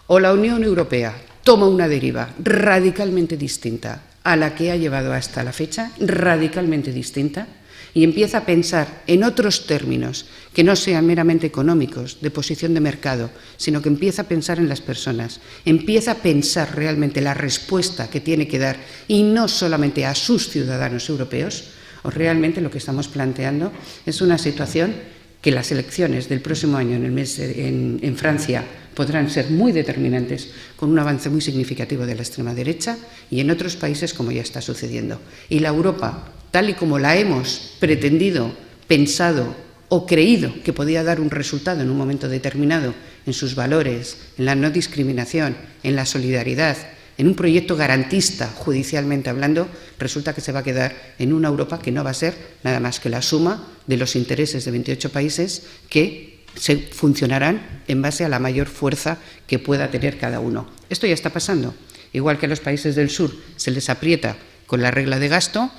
O la Unión Europea toma una deriva radicalmente distinta a la que ha llevado hasta la fecha, radicalmente distinta, y empieza a pensar en otros términos que no sean meramente económicos, de posición de mercado, sino que empieza a pensar en las personas, empieza a pensar realmente la respuesta que tiene que dar y no solamente a sus ciudadanos europeos, o realmente lo que estamos planteando es una situación que las elecciones del próximo año en Francia podrán ser muy determinantes, con un avance muy significativo de la extrema derecha y en otros países como ya está sucediendo. Y la Europa, tal y como la hemos pretendido, pensado o creído que podía dar un resultado en un momento determinado en sus valores, en la no discriminación, en la solidaridad, en un proyecto garantista, judicialmente hablando, resulta que se va a quedar en una Europa que no va a ser nada más que la suma de los intereses de 28 países que se funcionarán en base a la mayor fuerza que pueda tener cada uno. Esto ya está pasando. Igual que a los países del sur se les aprieta con la regla de gasto,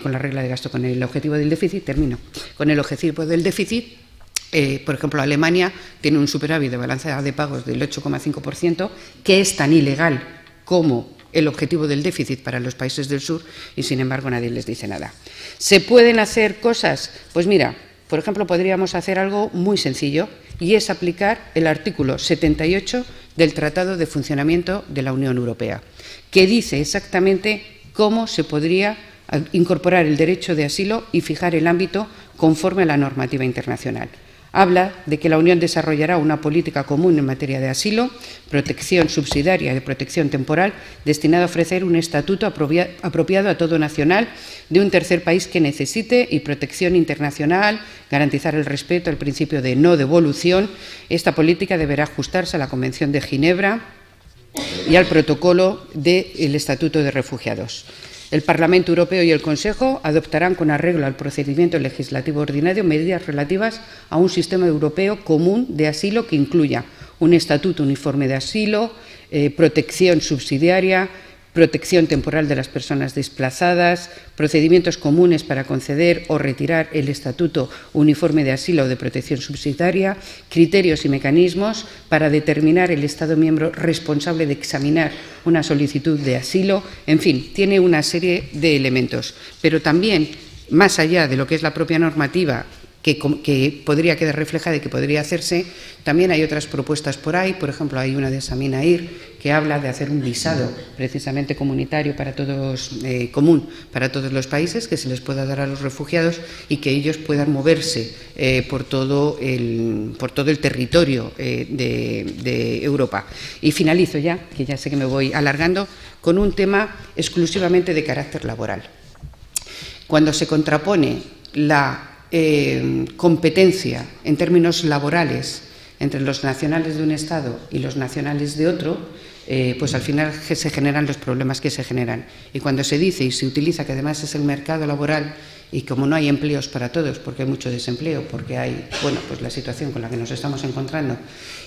con el objetivo del déficit, con el objetivo del déficit. Por ejemplo, Alemania tiene un superávit de balanza de pagos del 8,5%, que es tan ilegal como el objetivo del déficit para los países del sur, y sin embargo nadie les dice nada. ¿Se pueden hacer cosas? Pues mira, por ejemplo, podríamos hacer algo muy sencillo, y es aplicar el artículo 78 del Tratado de Funcionamiento de la Unión Europea, que dice exactamente cómo se podría incorporar el derecho de asilo y fijar el ámbito conforme a la normativa internacional. Habla de que la Unión desarrollará una política común en materia de asilo, protección subsidiaria y de protección temporal, destinada a ofrecer un estatuto apropiado a todo nacional de un tercer país que necesite y protección internacional, garantizar el respeto al principio de no devolución. Esta política deberá ajustarse a la Convención de Ginebra y al protocolo del Estatuto de Refugiados. El Parlamento Europeo y el Consejo adoptarán con arreglo al procedimiento legislativo ordinario medidas relativas a un sistema europeo común de asilo que incluya un estatuto uniforme de asilo, protección subsidiaria, protección temporal de las personas desplazadas, procedimientos comunes para conceder o retirar el estatuto uniforme de asilo o de protección subsidiaria, criterios y mecanismos para determinar el Estado miembro responsable de examinar una solicitud de asilo. En fin, tiene una serie de elementos. Pero también, más allá de lo que es la propia normativa que podría quedar reflejada y que podría hacerse, también hay otras propuestas por ahí. Por ejemplo, hay una de Samina Ir que habla de hacer un visado precisamente comunitario para todos, común para todos los países, que se les pueda dar a los refugiados y que ellos puedan moverse por todo el territorio de Europa. Y finalizo ya, que ya sé que me voy alargando, con un tema exclusivamente de carácter laboral. Cuando se contrapone la competencia en términos laborales entre los nacionales de un Estado y los nacionales de otro, pues al final se generan los problemas que se generan. Y cuando se dice y se utiliza que además es el mercado laboral, y como no hay empleos para todos, porque hay mucho desempleo, porque hay, bueno, pues la situación con la que nos estamos encontrando,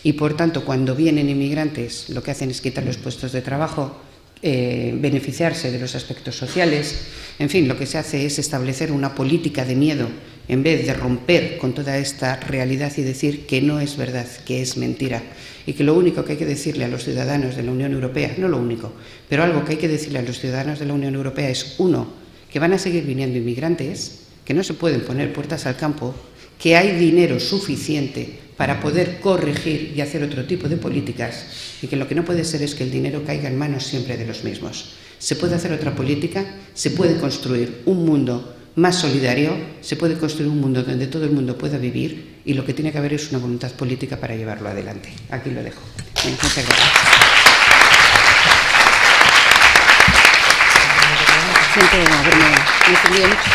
y por tanto cuando vienen inmigrantes lo que hacen es quitar los puestos de trabajo, beneficiarse de los aspectos sociales. En fin, lo que se hace es establecer una política de miedo en vez de romper con toda esta realidad y decir que no es verdad, que es mentira, y que lo único que hay que decirle a los ciudadanos de la Unión Europea, no lo único, pero algo que hay que decirle a los ciudadanos de la Unión Europea es, uno, que van a seguir viniendo inmigrantes, que no se pueden poner puertas al campo, que hay dinero suficiente para poder corregir y hacer otro tipo de políticas, y que lo que no puede ser es que el dinero caiga en manos siempre de los mismos. Se puede hacer otra política, se puede construir un mundo más solidario, se puede construir un mundo donde todo el mundo pueda vivir, y lo que tiene que haber es una voluntad política para llevarlo adelante. Aquí lo dejo. Bien, muchas gracias. Siento haberme entendido mucho.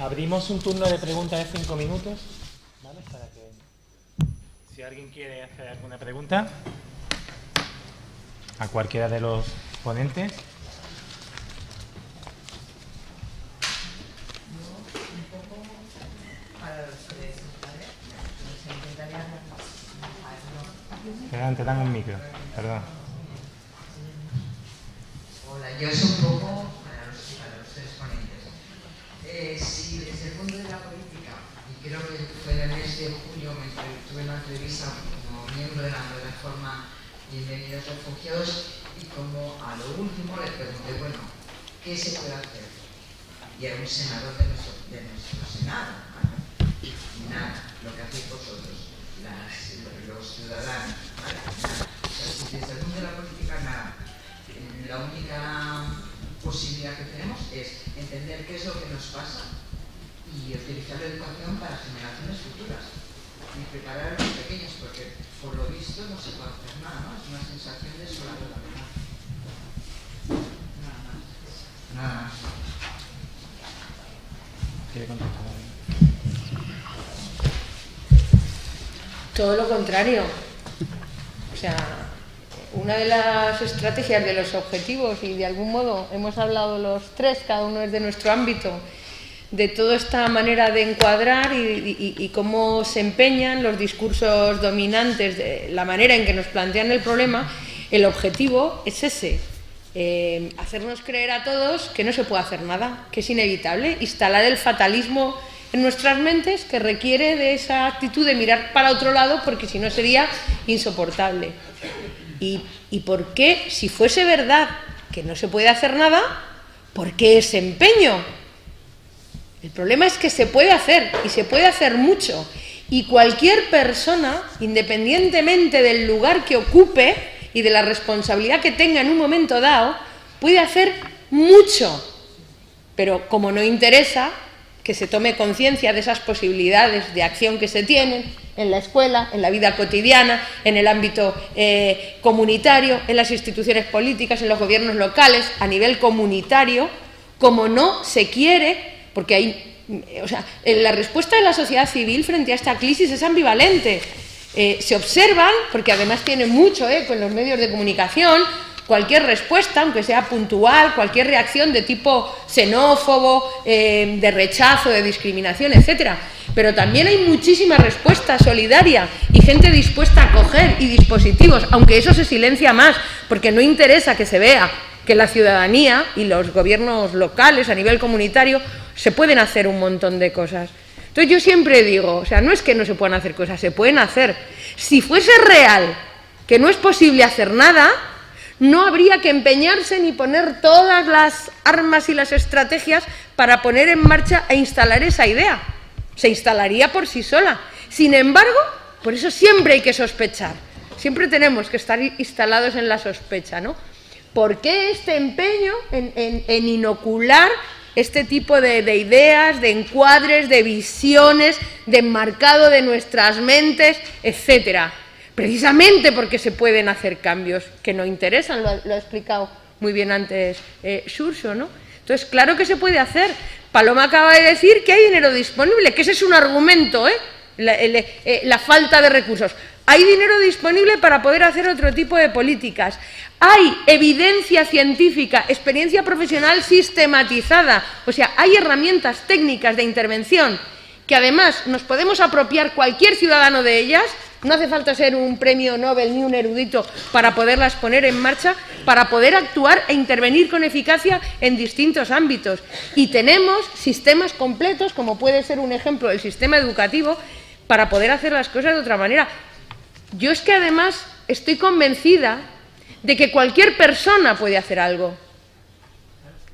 Abrimos un turno de preguntas de 5 minutos, ¿vale? Para que, si alguien quiere hacer alguna pregunta a cualquiera de los ponentes. Te dan un micro, perdón. Hola, yo soy un poco para los tres ponentes. Si desde el mundo de la política, y creo que fue en el mes de julio, tuve una entrevista como miembro de la plataforma Bienvenidos Refugiados, y como a lo último le pregunté, bueno, ¿qué se puede hacer? Y era un senador de nuestro Senado, ¿vale? Nada, lo que hacéis vosotros, los ciudadanos, ¿vale? Nada. O sea, si desde el mundo de la política, nada. La única posibilidad que tenemos es entender qué es lo que nos pasa y utilizar la educación para generaciones futuras y preparar a los pequeños, porque por lo visto no se puede hacer nada más, es una sensación de soledad. Nada más. Nada más. ¿Quiere contestar? Todo lo contrario. O sea, una de las estrategias de los objetivos, y de algún modo hemos hablado los tres, cada uno es de nuestro ámbito, de toda esta manera de encuadrar y cómo se empeñan los discursos dominantes, de la manera en que nos plantean el problema, el objetivo es ese, hacernos creer a todos que no se puede hacer nada, que es inevitable, instalar el fatalismo en nuestras mentes, que requiere de esa actitud de mirar para otro lado, porque si no sería insoportable. ¿Y por qué, si fuese verdad que no se puede hacer nada, por qué ese empeño? El problema es que se puede hacer, y se puede hacer mucho, y cualquier persona, independientemente del lugar que ocupe y de la responsabilidad que tenga en un momento dado, puede hacer mucho, pero como no interesa que se tome conciencia de esas posibilidades de acción que se tienen en la escuela, en la vida cotidiana, en el ámbito comunitario, en las instituciones políticas, en los gobiernos locales, a nivel comunitario, como no se quiere. Porque hay, la respuesta de la sociedad civil frente a esta crisis es ambivalente. Se observan, porque además tiene mucho eco en los medios de comunicación, cualquier respuesta, aunque sea puntual, cualquier reacción de tipo xenófobo, de rechazo, de discriminación, etcétera. Pero también hay muchísima respuesta solidaria y gente dispuesta a acoger y dispositivos, aunque eso se silencia más, porque no interesa que se vea que la ciudadanía y los gobiernos locales a nivel comunitario se pueden hacer un montón de cosas. Entonces yo siempre digo, no es que no se puedan hacer cosas, se pueden hacer. Si fuese real que no es posible hacer nada, no habría que empeñarse ni poner todas las armas y las estrategias para poner en marcha e instalar esa idea. Se instalaría por sí sola. Sin embargo, por eso siempre hay que sospechar. Siempre tenemos que estar instalados en la sospecha, ¿no? ¿Por qué este empeño en inocular este tipo de ideas, de encuadres, de visiones, de enmarcado de nuestras mentes, etcétera? Precisamente porque se pueden hacer cambios que no interesan, lo ha explicado muy bien antes Xurxo, ¿no? Entonces, claro que se puede hacer. Paloma acaba de decir que hay dinero disponible, que ese es un argumento, la falta de recursos. Hay dinero disponible para poder hacer otro tipo de políticas. Hay evidencia científica, experiencia profesional sistematizada, o sea, hay herramientas técnicas de intervención que además nos podemos apropiar cualquier ciudadano de ellas, no hace falta ser un premio Nobel ni un erudito para poderlas poner en marcha, para poder actuar e intervenir con eficacia en distintos ámbitos. Y tenemos sistemas completos, como puede ser un ejemplo el sistema educativo, para poder hacer las cosas de otra manera. Yo es que además estoy convencida de que cualquier persona puede hacer algo.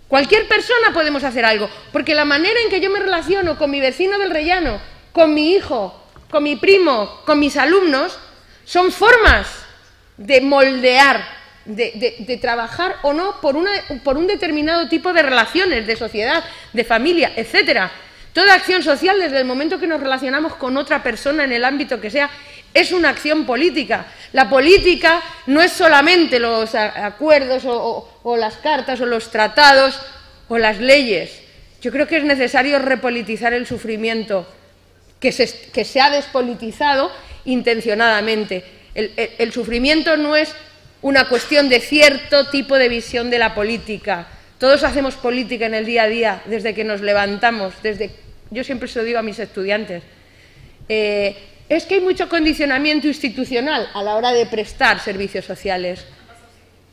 Cualquier persona podemos hacer algo, porque la manera en que yo me relaciono con mi vecino del Rellano, con mi hijo, con mi primo, con mis alumnos, son formas de moldear, de trabajar o no por un determinado tipo de relaciones, de sociedad, de familia, etcétera. Toda acción social, desde el momento que nos relacionamos con otra persona en el ámbito que sea, es una acción política. La política no es solamente los acuerdos o las cartas o los tratados o las leyes. Yo creo que es necesario repolitizar el sufrimiento que se ha despolitizado intencionadamente. El sufrimiento no es una cuestión de cierto tipo de visión de la política. Todos hacemos política en el día a día, desde que nos levantamos. Yo siempre se lo digo a mis estudiantes. Es que hay mucho condicionamiento institucional a la hora de prestar servicios sociales.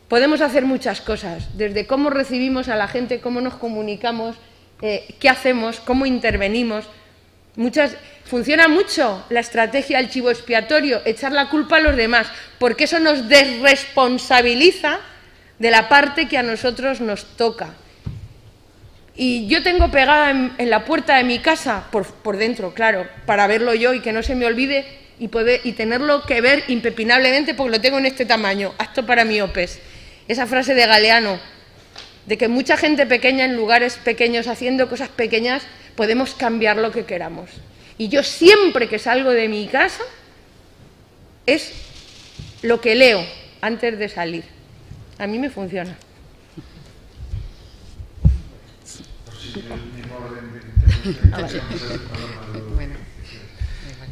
Podemos hacer muchas cosas, desde cómo recibimos a la gente, cómo nos comunicamos, qué hacemos, cómo intervenimos. Funciona mucho la estrategia del chivo expiatorio, echar la culpa a los demás, porque eso nos desresponsabiliza de la parte que a nosotros nos toca. Y yo tengo pegada en la puerta de mi casa, por dentro, claro, para verlo yo y que no se me olvide y tenerlo que ver impepinablemente porque lo tengo en este tamaño, apto para miopes. Esa frase de Galeano, de que mucha gente pequeña en lugares pequeños, haciendo cosas pequeñas, podemos cambiar lo que queramos. Y yo siempre que salgo de mi casa es lo que leo antes de salir. A mí me funciona.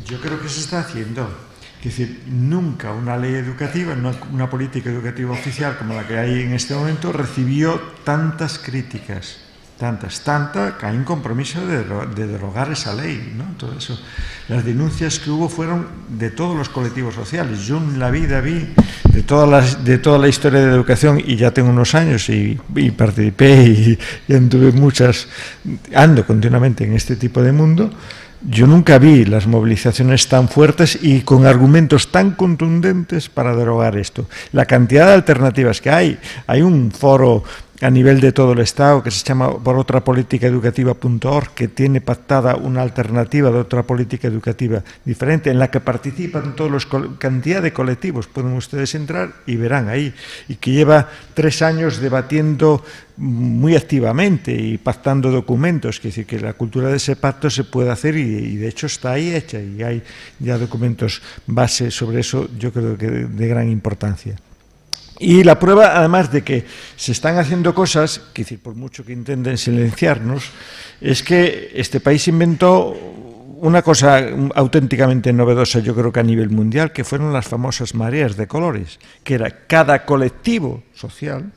Yo creo que se está haciendo. Es decir, nunca una ley educativa, una política educativa oficial como la que hay en este momento, recibió tantas críticas, tanta que hay un compromiso de derogar esa ley, ¿no? Todo eso. Las denuncias que hubo fueron de todos los colectivos sociales. Yo en la vida vi de toda la historia de la educación, y ya tengo unos años y participé y anduve ando continuamente en este tipo de mundo. Yo nunca vi las movilizaciones tan fuertes y con argumentos tan contundentes para derogar esto. La cantidad de alternativas que hay un foro a nivel de todo el Estado que se llama porotrapolíticaeducativa.org, que tiene pactada una alternativa de otra política educativa diferente, en la que participan cantidad de colectivos. Pueden ustedes entrar y verán ahí, y que lleva 3 años debatiendo muy activamente y pactando documentos, que decir que la cultura de ese pacto se puede hacer y de hecho está ahí hecha, y hay ya documentos base sobre eso, yo creo que de gran importancia. Y la prueba, además de que se están haciendo cosas, que decir, por mucho que intenten silenciarnos, es que este país inventó una cosa auténticamente novedosa, yo creo que a nivel mundial, que fueron las famosas mareas de colores, que era cada colectivo social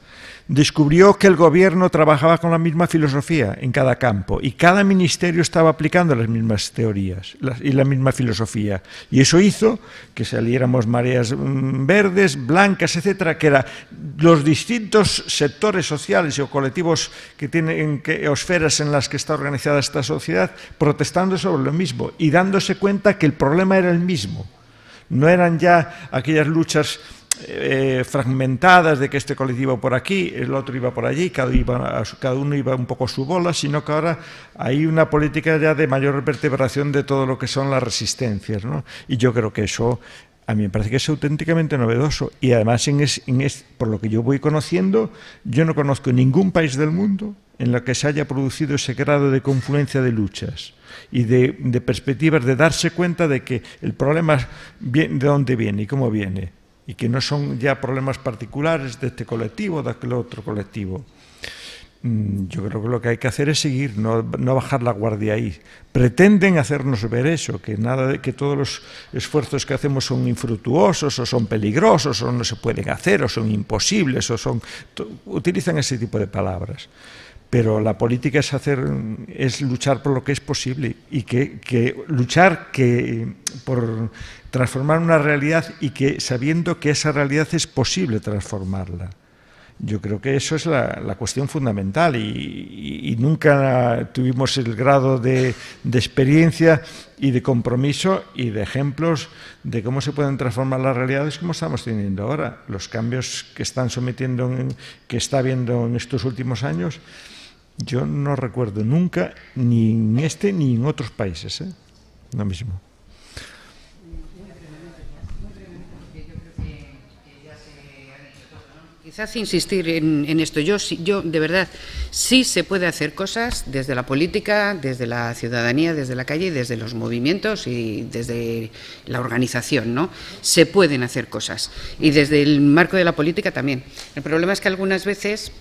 descubrió que el gobierno trabajaba con la misma filosofía en cada campo y cada ministerio estaba aplicando las mismas teorías y la misma filosofía. Y eso hizo que saliéramos mareas verdes, blancas, etcétera, que eran los distintos sectores sociales o colectivos que tienen o esferas en las que está organizada esta sociedad protestando sobre lo mismo y dándose cuenta que el problema era el mismo. No eran ya aquellas luchas fragmentadas de que este colectivo por aquí, el otro iba por allí, cada uno iba un poco a su bola, sino que ahora hay una política ya de mayor vertebración de todo lo que son las resistencias, ¿no? Y yo creo que eso a mí me parece que es auténticamente novedoso, y además por lo que yo voy conociendo, yo no conozco ningún país del mundo en el que se haya producido ese grado de confluencia de luchas y de perspectivas, de darse cuenta de que el problema de dónde viene y cómo viene, y que no son ya problemas particulares de este colectivo o de aquel otro colectivo. Yo creo que lo que hay que hacer es seguir, no bajar la guardia ahí. Pretenden hacernos ver eso, que todos los esfuerzos que hacemos son infructuosos, o son peligrosos, o no se pueden hacer, o son imposibles, utilizan ese tipo de palabras. Pero la política es luchar por lo que es posible, y luchar por transformar una realidad, y que sabiendo que esa realidad es posible transformarla. Yo creo que eso es la cuestión fundamental, y nunca tuvimos el grado de experiencia y de compromiso y de ejemplos de cómo se pueden transformar las realidades como estamos teniendo ahora. Los cambios que está habiendo en estos últimos años, yo no recuerdo nunca, ni en este ni en otros países, lo mismo. Quizás insistir en esto. Yo, de verdad, sí se puede hacer cosas desde la política, desde la ciudadanía, desde la calle, desde los movimientos y desde la organización, ¿no? Se pueden hacer cosas. Y desde el marco de la política también. El problema es que algunas veces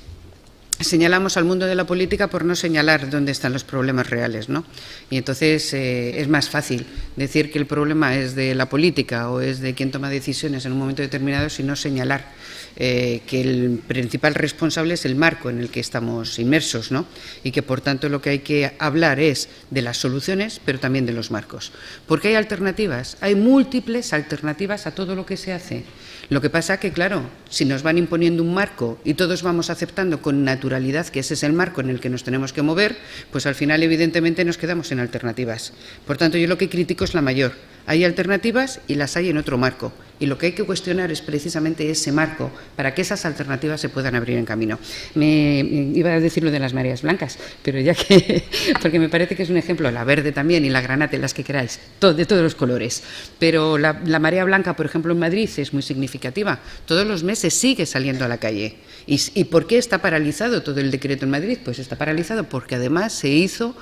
señalamos al mundo de la política por no señalar dónde están los problemas reales, ¿no? Y entonces es más fácil decir que el problema es de la política o es de quien toma decisiones en un momento determinado, sino señalar que el principal responsable es el marco en el que estamos inmersos, ¿no? Y que por tanto lo que hay que hablar es de las soluciones, pero también de los marcos. Porque hay alternativas, hay múltiples alternativas a todo lo que se hace. Lo que pasa que, claro, si nos van imponiendo un marco y todos vamos aceptando con naturalidad que ese es el marco en el que nos tenemos que mover, pues al final evidentemente nos quedamos en alternativas. Por tanto, yo lo que critico es la mayor. Hay alternativas y las hay en otro marco. Y lo que hay que cuestionar es precisamente ese marco para que esas alternativas se puedan abrir en camino. Iba a decir lo de las mareas blancas, pero ya que, porque me parece que es un ejemplo, la verde también y la granate, las que queráis, de todos los colores. Pero la marea blanca, por ejemplo, en Madrid es muy significativa. Todos los meses sigue saliendo a la calle. ¿Y por qué está paralizado todo el decreto en Madrid? Pues está paralizado porque además se hizo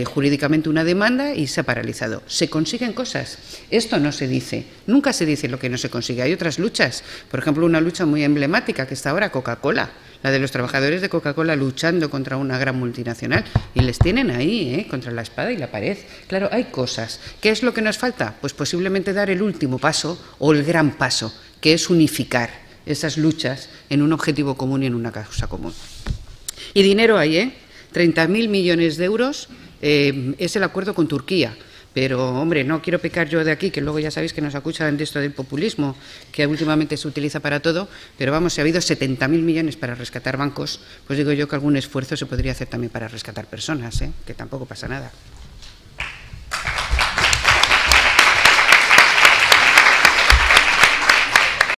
jurídicamente una demanda y se ha paralizado. Se consiguen cosas. Esto no se dice. Nunca se dice lo que no no se consigue. Hay otras luchas, por ejemplo, una lucha muy emblemática que está ahora Coca-Cola, la de los trabajadores de Coca-Cola luchando contra una gran multinacional, y les tienen ahí, contra la espada y la pared. Claro, hay cosas. ¿Qué es lo que nos falta? Pues posiblemente dar el último paso o el gran paso, que es unificar esas luchas en un objetivo común y en una causa común. Y dinero hay, 30.000 millones de euros es el acuerdo con Turquía. Pero, hombre, no quiero pecar yo de aquí, que luego ya sabéis que nos acusan de esto del populismo, que últimamente se utiliza para todo, pero vamos, si ha habido 70.000 millones para rescatar bancos, pues digo yo que algún esfuerzo se podría hacer también para rescatar personas, que tampoco pasa nada.